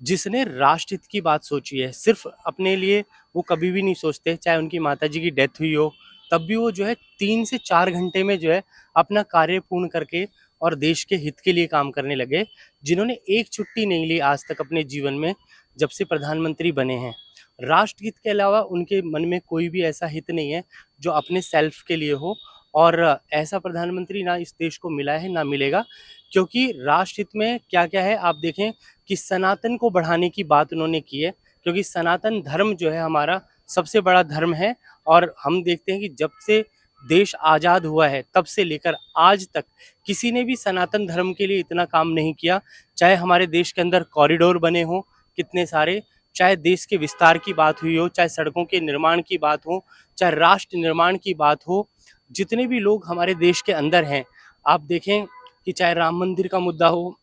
जिसने राष्ट्र हित की बात सोची है। सिर्फ अपने लिए वो कभी भी नहीं सोचते। चाहे उनकी माताजी की डेथ हुई हो, तब भी वो जो है 3 से 4 घंटे में जो है अपना कार्य पूर्ण करके और देश के हित के लिए काम करने लगे। जिन्होंने एक छुट्टी नहीं ली आज तक अपने जीवन में, जब से प्रधानमंत्री बने हैं। राष्ट्रहित के अलावा उनके मन में कोई भी ऐसा हित नहीं है जो अपने सेल्फ के लिए हो, और ऐसा प्रधानमंत्री ना इस देश को मिला है ना मिलेगा। क्योंकि राष्ट्रहित में क्या क्या है आप देखें कि सनातन को बढ़ाने की बात उन्होंने की है, क्योंकि सनातन धर्म जो है हमारा सबसे बड़ा धर्म है। और हम देखते हैं कि जब से देश आज़ाद हुआ है तब से लेकर आज तक किसी ने भी सनातन धर्म के लिए इतना काम नहीं किया। चाहे हमारे देश के अंदर कॉरिडोर बने हों कितने सारे, चाहे देश के विस्तार की बात हुई हो, चाहे सड़कों के निर्माण की बात हो, चाहे राष्ट्र निर्माण की बात हो, जितने भी लोग हमारे देश के अंदर हैं आप देखें कि चाहे राम मंदिर का मुद्दा हो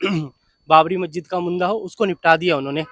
बाबरी मस्जिद का मुद्दा हो, उसको निपटा दिया उन्होंने।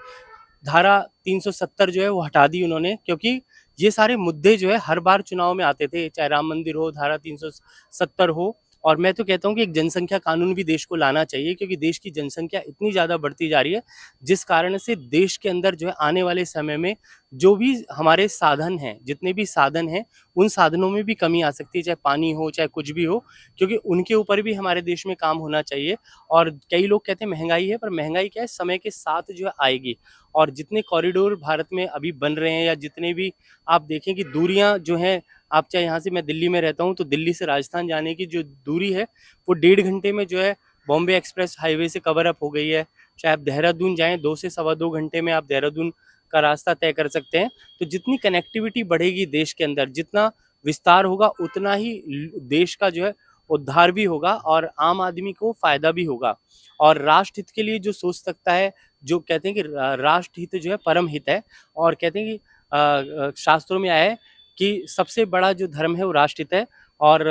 धारा 370 जो है वो हटा दी उन्होंने, क्योंकि ये सारे मुद्दे जो है हर बार चुनाव में आते थे, चाहे राम मंदिर हो, धारा 370 हो। और मैं तो कहता हूँ कि एक जनसंख्या कानून भी देश को लाना चाहिए, क्योंकि देश की जनसंख्या इतनी ज़्यादा बढ़ती जा रही है, जिस कारण से देश के अंदर जो है आने वाले समय में जो भी हमारे साधन हैं, जितने भी साधन हैं, उन साधनों में भी कमी आ सकती है, चाहे पानी हो चाहे कुछ भी हो, क्योंकि उनके ऊपर भी हमारे देश में काम होना चाहिए। और कई लोग कहते हैं महंगाई है, पर महंगाई क्या है, समय के साथ जो है आएगी। और जितने कॉरिडोर भारत में अभी बन रहे हैं, या जितने भी आप देखें कि दूरियां जो हैं, आप चाहे यहाँ से, मैं दिल्ली में रहता हूँ, तो दिल्ली से राजस्थान जाने की जो दूरी है वो 1.5 घंटे में जो है बॉम्बे एक्सप्रेस हाईवे से कवर अप हो गई है। चाहे आप देहरादून जाएं, 2 से सवा 2 घंटे में आप देहरादून का रास्ता तय कर सकते हैं। तो जितनी कनेक्टिविटी बढ़ेगी देश के अंदर, जितना विस्तार होगा, उतना ही देश का जो है उद्धार भी होगा और आम आदमी को फायदा भी होगा। और राष्ट्रहित के लिए जो सोच सकता है, जो कहते हैं कि राष्ट्रहित जो है परम हित है, और कहते हैं कि शास्त्रों में आया है कि सबसे बड़ा जो धर्म है वो राष्ट्रहित है। और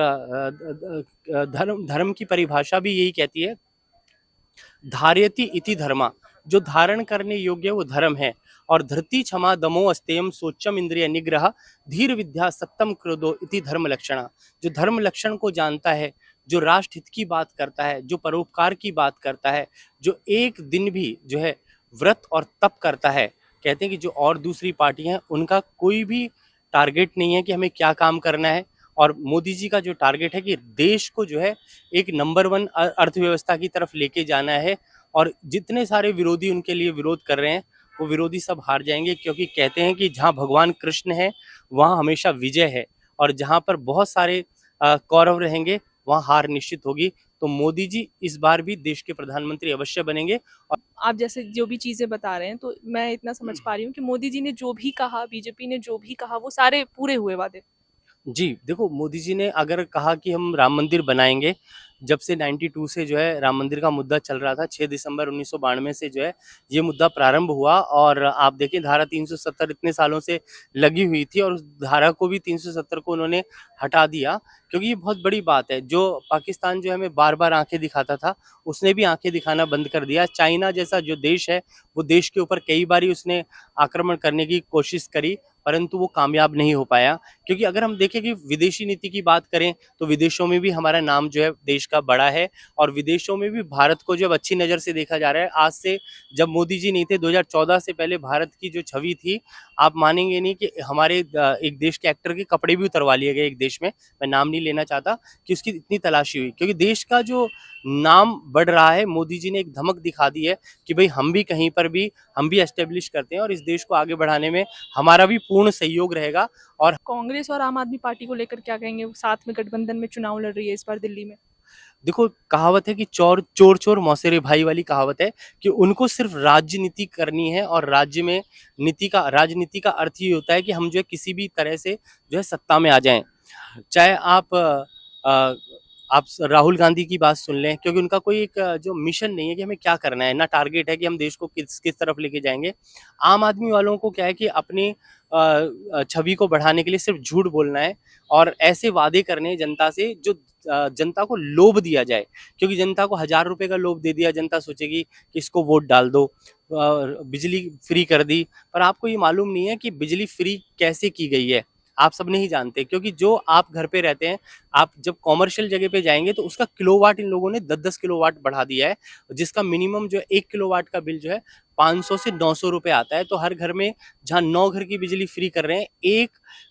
धर्म की परिभाषा भी यही कहती है, धार्यति इति धर्मा, जो धारण करने योग्य वो धर्म है। और धृति क्षमा दमो अस्तेयम सोचम इंद्रिय निग्रह धीर विद्या सत्यम क्रोधो इति धर्म लक्षणा, जो धर्म लक्षण को जानता है, जो राष्ट्रहित की बात करता है, जो परोपकार की बात करता है, जो एक दिन भी जो है व्रत और तप करता है। कहते हैं कि जो और दूसरी पार्टियां हैं उनका कोई भी टारगेट नहीं है कि हमें क्या काम करना है, और मोदी जी का जो टारगेट है कि देश को जो है एक नंबर 1 अर्थव्यवस्था की तरफ लेके जाना है। और जितने सारे विरोधी उनके लिए विरोध कर रहे हैं, वो विरोधी सब हार जाएंगे, क्योंकि कहते हैं कि जहाँ भगवान कृष्ण है वहाँ हमेशा विजय है, और जहाँ पर बहुत सारे कौरव रहेंगे वहाँ हार निश्चित होगी। तो मोदी जी इस बार भी देश के प्रधानमंत्री अवश्य बनेंगे। और आप जैसे जो भी चीजें बता रहे हैं, तो मैं इतना समझ पा रही हूँ कि मोदी जी ने जो भी कहा, बीजेपी ने जो भी कहा, वो सारे पूरे हुए वादे। जी, देखो मोदी जी ने अगर कहा कि हम राम मंदिर बनाएंगे, जब से 92 से जो है राम मंदिर का मुद्दा चल रहा था, 6 दिसंबर 1992 से जो है ये मुद्दा प्रारंभ हुआ। और आप देखें धारा 370 इतने सालों से लगी हुई थी, और उस धारा को भी 370 को उन्होंने हटा दिया, क्योंकि ये बहुत बड़ी बात है। जो पाकिस्तान जो हमें बार बार आंखें दिखाता था, उसने भी आंखें दिखाना बंद कर दिया। चाइना जैसा जो देश है, वो देश के ऊपर कई बारी उसने आक्रमण करने की कोशिश करी, परंतु वो कामयाब नहीं हो पाया। क्योंकि अगर हम देखें कि विदेशी नीति की बात करें, तो विदेशों में भी हमारा नाम जो है देश का बड़ा है, और विदेशों में भी भारत को जब अच्छी नज़र से देखा जा रहा है। आज से जब मोदी जी नहीं थे, 2014 से पहले भारत की जो छवि थी, आप मानेंगे नहीं कि हमारे एक देश के एक्टर के कपड़े भी उतरवा लिए गए एक देश में, मैं नाम नहीं लेना चाहता, कि उसकी इतनी तलाशी हुई। क्योंकि देश का जो नाम बढ़ रहा है, मोदी जी ने एक धमक दिखा दी है कि भाई हम भी कहीं पर भी हम भी एस्टेब्लिश करते हैं, और इस देश को आगे बढ़ाने में हमारा भी पूर्ण सहयोग रहेगा। और कांग्रेस और आम आदमी पार्टी को लेकर क्या कहेंगे? वो साथ में गठबंधन में चुनाव लड़ रही है इस बार दिल्ली में। देखो, कहावत है कि चोर चोर मौसेरे भाई वाली कहावत है, कि उनको सिर्फ राजनीति करनी है, और राज्य में राजनीति का अर्थ ये होता है कि हम जो है किसी भी तरह से जो है सत्ता में आ जाएं। चाहे आप राहुल गांधी की बात सुन लें, क्योंकि उनका कोई एक जो मिशन नहीं है कि हमें क्या करना है, ना टारगेट है कि हम देश को किस तरफ लेके जाएंगे। आम आदमी वालों को क्या है कि अपनी छवि को बढ़ाने के लिए सिर्फ झूठ बोलना है, और ऐसे वादे करने जनता से जो जनता को लोभ दिया जाए। क्योंकि जनता को 1000 रुपये का लोभ दे दिया, जनता सोचेगी कि इसको वोट डाल दो। बिजली फ्री कर दी, पर आपको ये मालूम नहीं है कि बिजली फ्री कैसे की गई है, आप सब नहीं जानते। क्योंकि जो आप घर पे रहते हैं, आप जब कॉमर्शियल जगह पे जाएंगे तो उसका किलोवाट इन लोगों ने 10-10 किलोवाट बढ़ा दिया है, जिसका मिनिमम जो है 1 किलोवाट का बिल जो है 500 से 900 रुपये आता है। तो हर घर में जहाँ 9 घर की बिजली फ्री कर रहे हैं, एक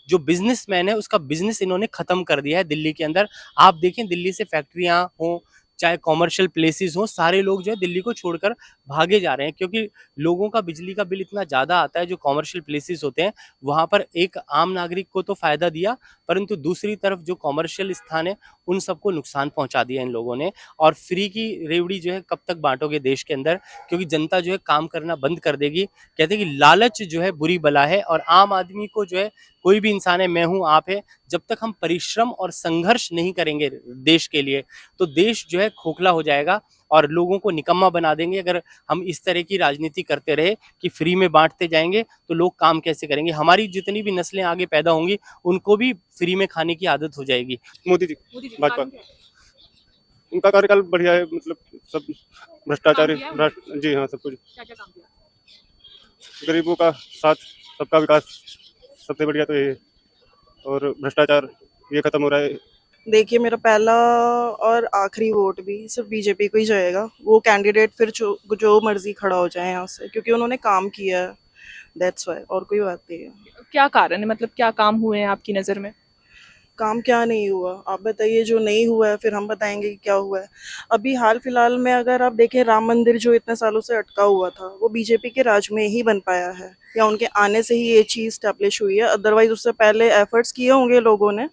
जो बिजनेसमैन है उसका बिजनेस इन्होंने खत्म कर दिया है दिल्ली के अंदर। आप देखें, दिल्ली से फैक्ट्रियाँ हों, चाहे कॉमर्शियल प्लेसेस हो, सारे लोग जो है दिल्ली को छोड़कर भागे जा रहे हैं, क्योंकि लोगों का बिजली का बिल इतना ज़्यादा आता है। जो कॉमर्शियल प्लेसेस होते हैं वहाँ पर एक आम नागरिक को तो फ़ायदा दिया, परंतु दूसरी तरफ जो कॉमर्शियल स्थान है उन सबको नुकसान पहुँचा दिया इन लोगों ने। और फ्री की रेवड़ी जो है कब तक बांटोगे देश के अंदर, क्योंकि जनता जो है काम करना बंद कर देगी। कहते हैं कि लालच जो है बुरी बला है, और आम आदमी को जो है, कोई भी इंसान है, मैं हूँ, आप है, जब तक हम परिश्रम और संघर्ष नहीं करेंगे देश के लिए, तो देश जो है खोखला हो जाएगा और लोगों को निकम्मा बना देंगे। अगर हम इस तरह की राजनीति करते रहे कि फ्री में बांटते जाएंगे तो लोग काम कैसे करेंगे। हमारी जितनी भी नस्लें आगे पैदा होंगी उनको भी फ्री में खाने की आदत हो जाएगी। मोदी जी भाजपा, उनका कार्यकाल बढ़िया है, मतलब सब भ्रष्टाचारी, जी हाँ, सब कुछ। गरीबों का साथ, सबका विकास, सबसे बढ़िया तो ये है। और भ्रष्टाचार ये खत्म हो रहा है। देखिए, मेरा पहला और आखिरी वोट भी सिर्फ बीजेपी को ही जाएगा। वो कैंडिडेट फिर जो मर्जी खड़ा हो जाए यहाँ से, क्योंकि उन्होंने काम किया है, दैट्स वाई, और कोई बात नहीं है। क्या कारण है, मतलब क्या काम हुए हैं आपकी नज़र में? काम क्या नहीं हुआ, आप बताइए। जो नहीं हुआ है फिर हम बताएंगे कि क्या हुआ है। अभी हाल फिलहाल में अगर आप देखें, राम मंदिर जो इतने सालों से अटका हुआ था, वो बीजेपी के राज में ही बन पाया है, या उनके आने से ही ये चीज़ स्टैब्लिश हुई है। अदरवाइज उससे पहले एफर्ट्स किए होंगे लोगों ने,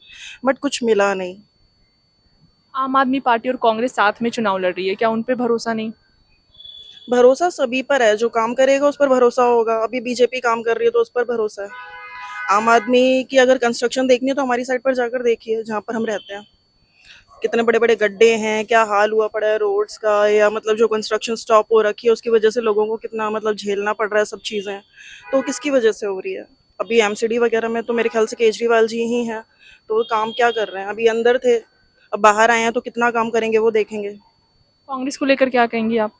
बट कुछ मिला नहीं। आम आदमी पार्टी और कांग्रेस साथ में चुनाव लड़ रही है, क्या उन पे भरोसा नहीं? भरोसा सभी पर है, जो काम करेगा उस पर भरोसा होगा। अभी बीजेपी काम कर रही है तो उस पर भरोसा है। आम आदमी की अगर कंस्ट्रक्शन देखनी है तो हमारी साइड पर जाकर देखिए, जहाँ पर हम रहते हैं। कितने बड़े बड़े गड्ढे हैं, क्या हाल हुआ पड़ा है रोड्स का, या मतलब जो कंस्ट्रक्शन स्टॉप हो रखी है उसकी वजह से लोगों को कितना मतलब झेलना पड़ रहा है सब चीज़ें, तो किसकी वजह से हो रही है। अभी एमसीडी वगैरह में तो मेरे ख्याल से केजरीवाल जी ही हैं, तो काम क्या कर रहे हैं। अभी अंदर थे, अब बाहर आए हैं, तो कितना काम करेंगे वो देखेंगे। कांग्रेस को लेकर क्या कहेंगी आप?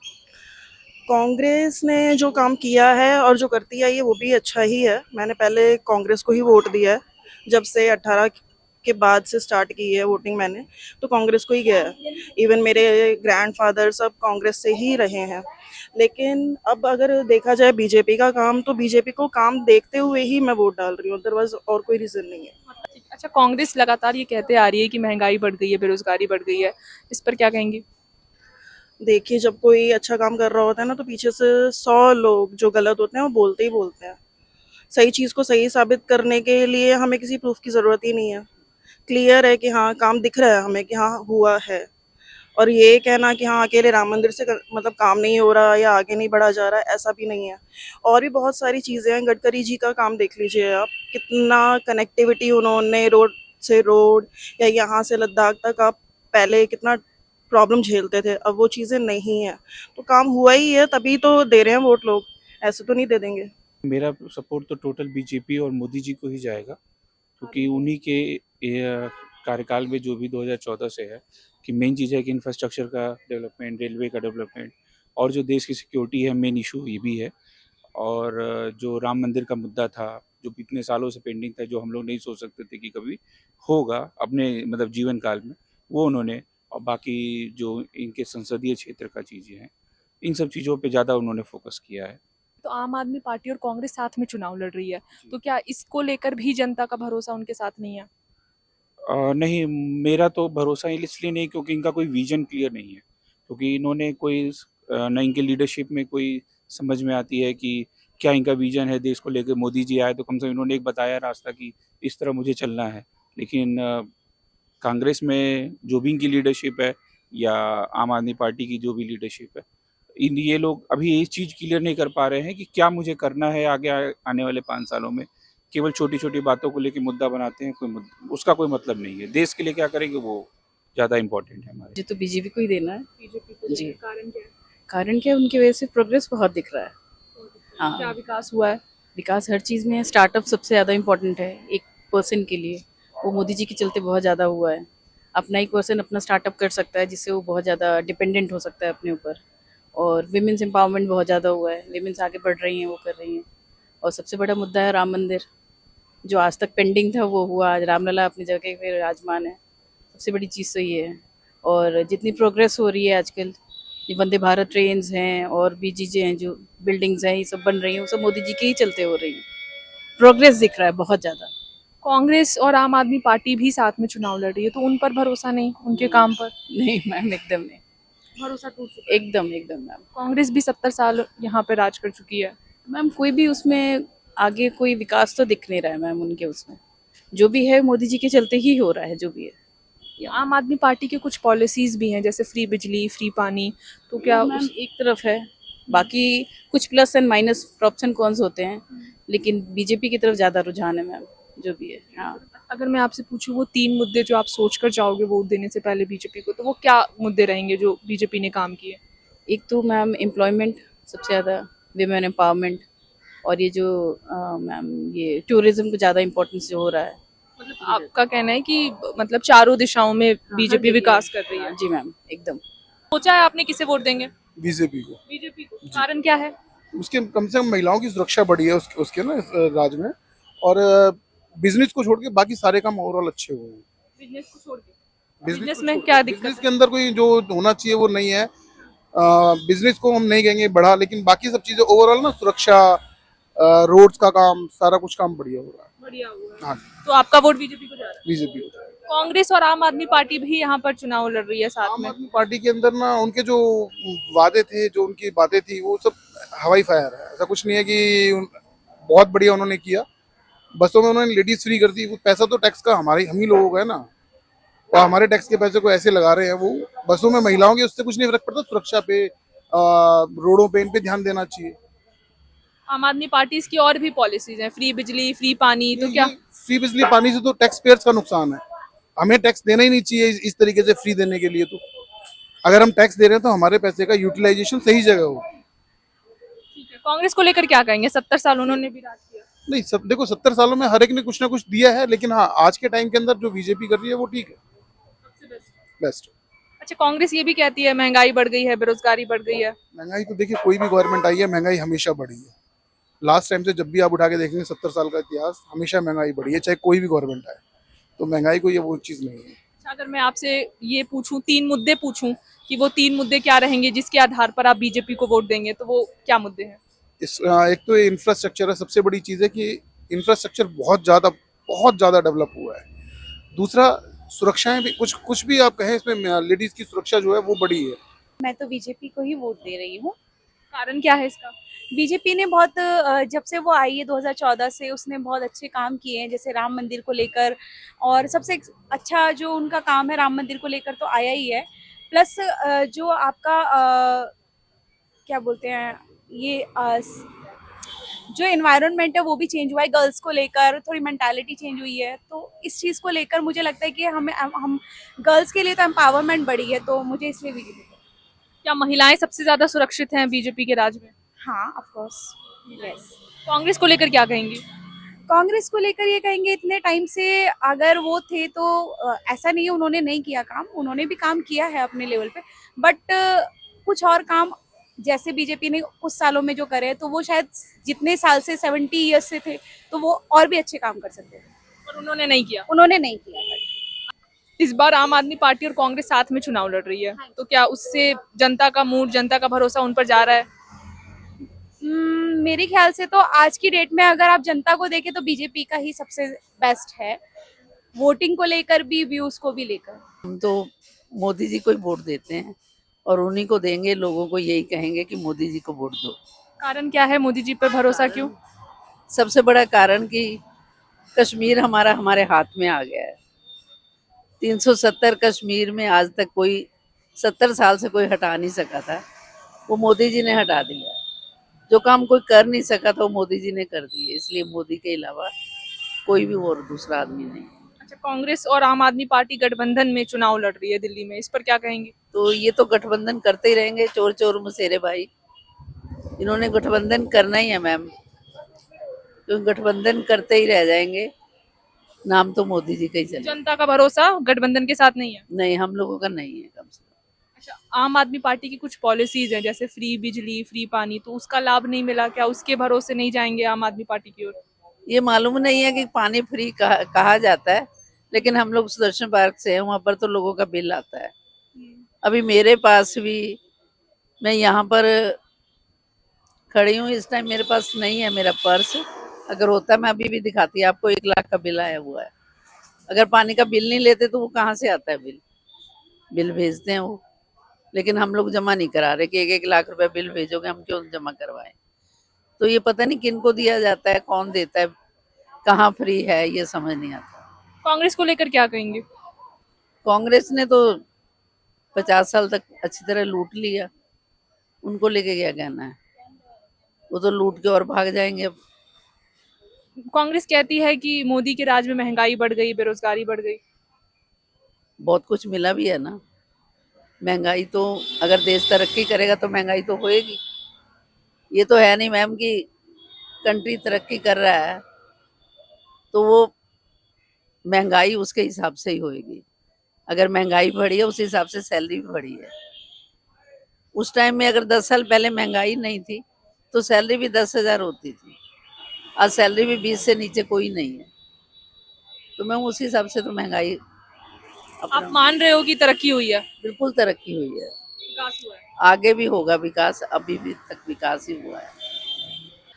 कांग्रेस ने जो काम किया है और जो करती आई है वो भी अच्छा ही है। मैंने पहले कांग्रेस को ही वोट दिया है, जब से 18 के बाद से स्टार्ट की है वोटिंग मैंने, तो कांग्रेस को ही गया है। इवन मेरे ग्रैंडफादर सब कांग्रेस से ही रहे हैं। लेकिन अब अगर देखा जाए बीजेपी का काम, तो बीजेपी को काम देखते हुए ही मैं वोट डाल रही हूँ, अदरवाइज और कोई रीज़न नहीं है। अच्छा, कांग्रेस लगातार ये कहते आ रही है कि महंगाई बढ़ गई है, बेरोजगारी बढ़ गई है, इस पर क्या कहेंगी? देखिए, जब कोई अच्छा काम कर रहा होता है ना, तो पीछे से 100 लोग जो गलत होते हैं वो बोलते ही बोलते हैं। सही चीज़ को सही साबित करने के लिए हमें किसी प्रूफ की ज़रूरत ही नहीं है। क्लियर है कि हाँ, काम दिख रहा है हमें कि हाँ हुआ है। और ये कहना कि हाँ अकेले राम मंदिर से मतलब काम नहीं हो रहा या आगे नहीं बढ़ा जा रहा है, ऐसा भी नहीं है। और भी बहुत सारी चीज़ें हैं। गडकरी जी का काम देख लीजिए आप, कितना कनेक्टिविटी उन्होंने रोड से रोड या यहाँ से लद्दाख तक, आप पहले कितना प्रॉब्लम झेलते थे, अब वो चीज़ें नहीं है। तो काम हुआ ही है, तभी तो दे रहे हैं वोट लोग, ऐसे तो नहीं दे देंगे। मेरा सपोर्ट तो टोटल बीजेपी और मोदी जी को ही जाएगा, क्योंकि उन्हीं के कार्यकाल में जो भी 2014 से है कि मेन चीज़ है कि इंफ्रास्ट्रक्चर का डेवलपमेंट, रेलवे का डेवलपमेंट, और जो देश की सिक्योरिटी है मेन इशू ये भी है। और जो राम मंदिर का मुद्दा था, जो इतने सालों से पेंडिंग था, जो हम लोग नहीं सोच सकते थे कि कभी होगा अपने मतलब जीवन काल में, वो उन्होंने, और बाकी जो इनके संसदीय क्षेत्र का चीज़ें हैं, इन सब चीज़ों पे ज़्यादा उन्होंने फोकस किया है। तो आम आदमी पार्टी और कांग्रेस साथ में चुनाव लड़ रही है, तो क्या इसको लेकर भी जनता का भरोसा उनके साथ नहीं है? नहीं, मेरा तो भरोसा इसलिए नहीं क्योंकि इनका कोई विजन क्लियर नहीं है, क्योंकि इन्होंने कोई न इनके लीडरशिप में कोई समझ में आती है कि क्या इनका विजन है देश को लेकर। मोदी जी आए तो कम से कम इन्होंने एक बताया रास्ता कि इस तरह मुझे चलना है, लेकिन कांग्रेस में जो भी इनकी लीडरशिप है या आम आदमी पार्टी की जो भी लीडरशिप है, ये लोग अभी ये चीज़ क्लियर नहीं कर पा रहे हैं कि क्या मुझे करना है आगे आने वाले 5 सालों में। केवल छोटी छोटी बातों को लेकर मुद्दा बनाते हैं, उसका कोई मतलब नहीं है। देश के लिए क्या करेंगे वो ज़्यादा इम्पोर्टेंट है हमारे। जी, तो बीजेपी को ही देना है। बीजेपी को जी। कारण क्या है? कारण क्या है, उनकी वजह से प्रोग्रेस बहुत दिख रहा है। क्या हाँ, विकास हुआ है? विकास हर चीज़ में है। स्टार्टअप सबसे ज़्यादा इम्पोर्टेंट है एक पर्सन के लिए, वो मोदी जी के चलते बहुत ज़्यादा हुआ है। अपना एक पर्सन अपना स्टार्टअप कर सकता है, जिससे वो बहुत ज़्यादा डिपेंडेंट हो सकता है अपने ऊपर। और विमेंस एम्पावरमेंट बहुत ज़्यादा हुआ है, विमेंस आगे बढ़ रही हैं, वो कर रही हैं। और सबसे बड़ा मुद्दा है राम मंदिर, जो आज तक पेंडिंग था वो हुआ, आज रामलला अपनी जगह पे विराजमान है। सबसे बड़ी चीज़ तो ये है। और जितनी प्रोग्रेस हो रही है आजकल, ये वंदे भारत ट्रेन्स हैं और भी चीज़ें हैं, जो बिल्डिंग्स हैं, ये सब बन रही हैं, वो सब मोदी जी के ही चलते हो रही हैं। प्रोग्रेस दिख रहा है बहुत ज़्यादा। कांग्रेस और आम आदमी पार्टी भी साथ में चुनाव लड़ रही है, तो उन पर भरोसा नहीं, उनके काम पर? नहीं मैम, एकदम नहीं। भरोसा टूट चुका है। एकदम एकदम मैम। कांग्रेस भी 70 साल यहाँ पे राज कर चुकी है। मैम कोई भी उसमें आगे कोई विकास तो दिख नहीं रहा है मैम उनके उसमें। जो भी है मोदी जी के चलते ही हो रहा है जो भी है। आम आदमी पार्टी की कुछ पॉलिसीज भी हैं जैसे फ्री बिजली, फ्री पानी, तो क्या मैम एक तरफ है, बाकी कुछ plus and minus props and cons होते हैं, लेकिन बीजेपी की तरफ ज्यादा रुझान है मैम जो भी है। हाँ अगर मैं आपसे पूछूं वो 3 मुद्दे जो आप सोच कर जाओगे वोट देने से पहले बीजेपी को, तो वो क्या मुद्दे रहेंगे जो बीजेपी ने काम किए? एक तो मैम एम्प्लॉयमेंट सबसे ज़्यादा, विमेन एम्पावरमेंट, और ये जो मैम ये टूरिज्म को ज़्यादा इम्पोर्टेंस जो हो रहा है। मतलब आपका कहना है कि मतलब चारों दिशाओं में बीजेपी विकास कर रही है? जी मैम एकदम। सोचा है आपने किसे वोट देंगे? बीजेपी को। बीजेपी को। कारण क्या है? उसके कम से कम महिलाओं की सुरक्षा बढ़ी है उसके ना इस राज्य में, और बिजनेस को छोड़ के बाकी सारे काम ओवरऑल अच्छे हुए हैं। बिजनेस को छोड़ के? बिजनेस में क्या दिक्कत? बिजनेस के अंदर कोई जो होना चाहिए वो नहीं है। बिजनेस को हम नहीं कहेंगे बढ़ा, लेकिन बाकी सब चीजें ओवरऑल ना, सुरक्षा, रोड्स का काम, सारा कुछ काम बढ़िया हो रहा है। बढ़िया हुआ है। हाँ, तो आपका वोट बीजेपी को जा रहा है? बीजेपी को। कांग्रेस और आम आदमी पार्टी भी यहाँ पर चुनाव लड़ रही है साथ में। आम आदमी पार्टी के अंदर ना उनके जो वादे थे, जो उनकी बातें थी, वो सब हवाई फायर है। ऐसा कुछ नहीं है कि बहुत बढ़िया उन्होंने किया। बसों में उन्होंने लेडीज फ्री कर दी। वो पैसा तो टैक्स का हम ही लोगों का है ना, और हमारे टैक्स के पैसे को ऐसे लगा रहे हैं वो बसों में महिलाओं के, उससे कुछ नहीं फर्क पड़ता। सुरक्षा पे, रोडों पे, इन पे ध्यान देना चाहिए। आम आदमी पार्टी की और भी पॉलिसीज हैं, फ्री बिजली, फ्री पानी, तो क्या? फ्री बिजली पानी से तो टैक्स पेयर्स का नुकसान है। हमें टैक्स देना ही नहीं चाहिए इस तरीके से फ्री देने के लिए। तो अगर हम टैक्स दे रहे हैं तो हमारे पैसे का यूटिलाइजेशन सही जगह हो। कांग्रेस को लेकर क्या कहेंगे? 70 साल उन्होंने भी राज किया। नहीं, देखो 70 सालों में हर एक ने कुछ ना कुछ दिया है, लेकिन हाँ, आज के टाइम के अंदर जो बीजेपी कर रही है वो ठीक है, बेस्ट। अच्छा, कांग्रेस ये भी कहती है महंगाई बढ़ गई है, बेरोजगारी बढ़ गई है। महंगाई तो देखिए, कोई भी गवर्नमेंट आई है, महंगाई हमेशा बढ़ी है। लास्ट टाइम से जब भी आप उठा के देखेंगे 70 साल का इतिहास, हमेशा महंगाई बढ़ी है, चाहे कोई भी गवर्नमेंट आए। तो महंगाई को ये वो चीज़ नहीं है। अगर मैं आपसे ये पूछूं, 3 मुद्दे पूछूं कि वो 3 मुद्दे क्या रहेंगे जिसके आधार पर आप बीजेपी को वोट देंगे, तो वो क्या मुद्दे हैं? एक तो इंफ्रास्ट्रक्चर है। सबसे बड़ी चीज़ है कि इंफ्रास्ट्रक्चर बहुत ज़्यादा डेवलप हुआ है। दूसरा, सुरक्षाएं भी, कुछ भी आप कहें, इसमें लेडीज की सुरक्षा जो है वो बड़ी है। मैं तो बीजेपी को ही वोट दे रही हूँ। कारण क्या है इसका? बीजेपी ने बहुत, जब से वो आई है 2014 से, उसने बहुत अच्छे काम किए हैं, जैसे राम मंदिर को लेकर, और सबसे अच्छा जो उनका काम है राम मंदिर को लेकर तो आया ही है। प्लस जो आपका क्या बोलते हैं, ये जो एनवायरनमेंट है वो भी चेंज हुआ है। गर्ल्स को लेकर थोड़ी मेंटालिटी चेंज हुई है, तो इस चीज़ को लेकर मुझे लगता है कि हम गर्ल्स के लिए तो एम्पावरमेंट बढ़ी है, तो मुझे इसलिए बीजेपी। क्या महिलाएं सबसे ज्यादा सुरक्षित हैं बीजेपी के राज में? हाँ, ऑफ कोर्स, यस। कांग्रेस को लेकर क्या कहेंगे? कांग्रेस को लेकर ये कहेंगे, इतने टाइम से अगर वो थे तो ऐसा नहीं है उन्होंने नहीं किया काम, उन्होंने भी काम किया है अपने लेवल पे, बट कुछ और काम जैसे बीजेपी ने कुछ सालों में जो करे, तो वो शायद जितने साल से 70 ईयर्स से थे, तो वो और भी अच्छे काम कर सकते थे, पर उन्होंने नहीं किया। उन्होंने नहीं किया। इस बार आम आदमी पार्टी और कांग्रेस साथ में चुनाव लड़ रही है, तो क्या उससे जनता का मूड, जनता का भरोसा उन पर जा रहा है? मेरे ख्याल से तो आज की डेट में अगर आप जनता को देखें तो बीजेपी का ही सबसे बेस्ट है, वोटिंग को लेकर भी, व्यूज को भी लेकर। हम तो मोदी जी को ही वोट देते हैं और उन्हीं को देंगे। लोगों को यही कहेंगे कि मोदी जी को वोट दो। कारण क्या है मोदी जी पर भरोसा क्यों? सबसे बड़ा कारण कि कश्मीर हमारे हाथ में आ गया है। 370 कश्मीर में आज तक कोई 70 साल से कोई हटा नहीं सका था, वो मोदी जी ने हटा दिया। जो काम कोई कर नहीं सका था वो मोदी जी ने कर दिए, इसलिए मोदी के अलावा कोई भी और दूसरा आदमी नहीं। अच्छा, कांग्रेस और आम आदमी पार्टी गठबंधन में चुनाव लड़ रही है दिल्ली में, इस पर क्या कहेंगे? तो ये तो गठबंधन करते ही रहेंगे, चोर चोर मुसेरे भाई। इन्होंने गठबंधन करना ही है मैम, तो गठबंधन करते ही रह जाएंगे। नाम तो मोदी जी का ही चलेगा। जनता का भरोसा गठबंधन के साथ नहीं है? नहीं, हम लोगों का नहीं है कम से कम। अच्छा, आम आदमी पार्टी की कुछ पॉलिसीज हैं जैसे फ्री बिजली, फ्री पानी, तो उसका लाभ नहीं मिला, क्या उसके भरोसे नहीं जाएंगे आम आदमी पार्टी की ओर? ये मालूम नहीं है कि पानी फ्री कहा जाता है, लेकिन हम लोग सुदर्शन पार्क से हैं, वहाँ पर तो लोगों का बिल आता है। अभी मेरे पास भी, मैं यहाँ पर खड़ी हूँ इस टाइम, मेरे पास नहीं है मेरा पर्स। अगर होता मैं अभी भी दिखाती आपको, 1 लाख का बिल आया हुआ है। अगर पानी का बिल नहीं लेते तो वो कहाँ से आता है बिल भेजते हैं वो, लेकिन हम लोग जमा नहीं करा रहे कि 1-1 लाख रुपए बिल भेजोगे, हम क्यों जमा करवाएं। तो ये पता नहीं किनको दिया जाता है, कौन देता है, कहाँ फ्री है, ये समझ नहीं आता। कांग्रेस को लेकर क्या कहेंगे? कांग्रेस ने तो 50 साल तक अच्छी तरह लूट लिया, उनको लेके क्या कहना है, वो तो लूट के और भाग जाएंगे। अब कांग्रेस कहती है कि मोदी के राज में महंगाई बढ़ गई, बेरोजगारी बढ़ गई। बहुत कुछ मिला भी है ना। महंगाई तो अगर देश तरक्की करेगा तो महंगाई तो होएगी। ये तो है नहीं मैम कि कंट्री तरक्की कर रहा है तो वो महंगाई उसके हिसाब से ही होएगी। अगर महंगाई बढ़ी है उस हिसाब से सैलरी भी बढ़ी है। उस टाइम में अगर 10 साल पहले महंगाई नहीं थी तो सैलरी भी 10,000 होती थी, आज सैलरी भी 20 से नीचे कोई नहीं है। तो मैं उस हिसाब से तो महंगाई आप मान रहे हो कि तरक्की हुई है? बिल्कुल तरक्की हुई है, विकास हुआ है। आगे भी होगा विकास, अभी भी तक विकास ही हुआ है।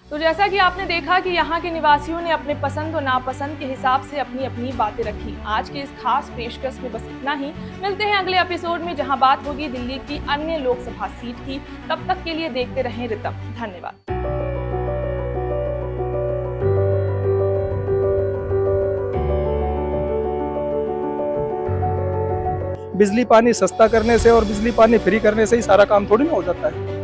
तो जैसा कि आपने देखा कि यहाँ के निवासियों ने अपने पसंद और नापसंद के हिसाब से अपनी अपनी बातें रखी। आज के इस खास पेशकश में बस इतना ही। मिलते हैं अगले एपिसोड में, जहाँ बात होगी दिल्ली की अन्य लोकसभा सीट की। तब तक के लिए देखते रहें रितम। धन्यवाद। बिजली पानी सस्ता करने से और बिजली पानी फ्री करने से ही सारा काम थोड़ी ना हो जाता है।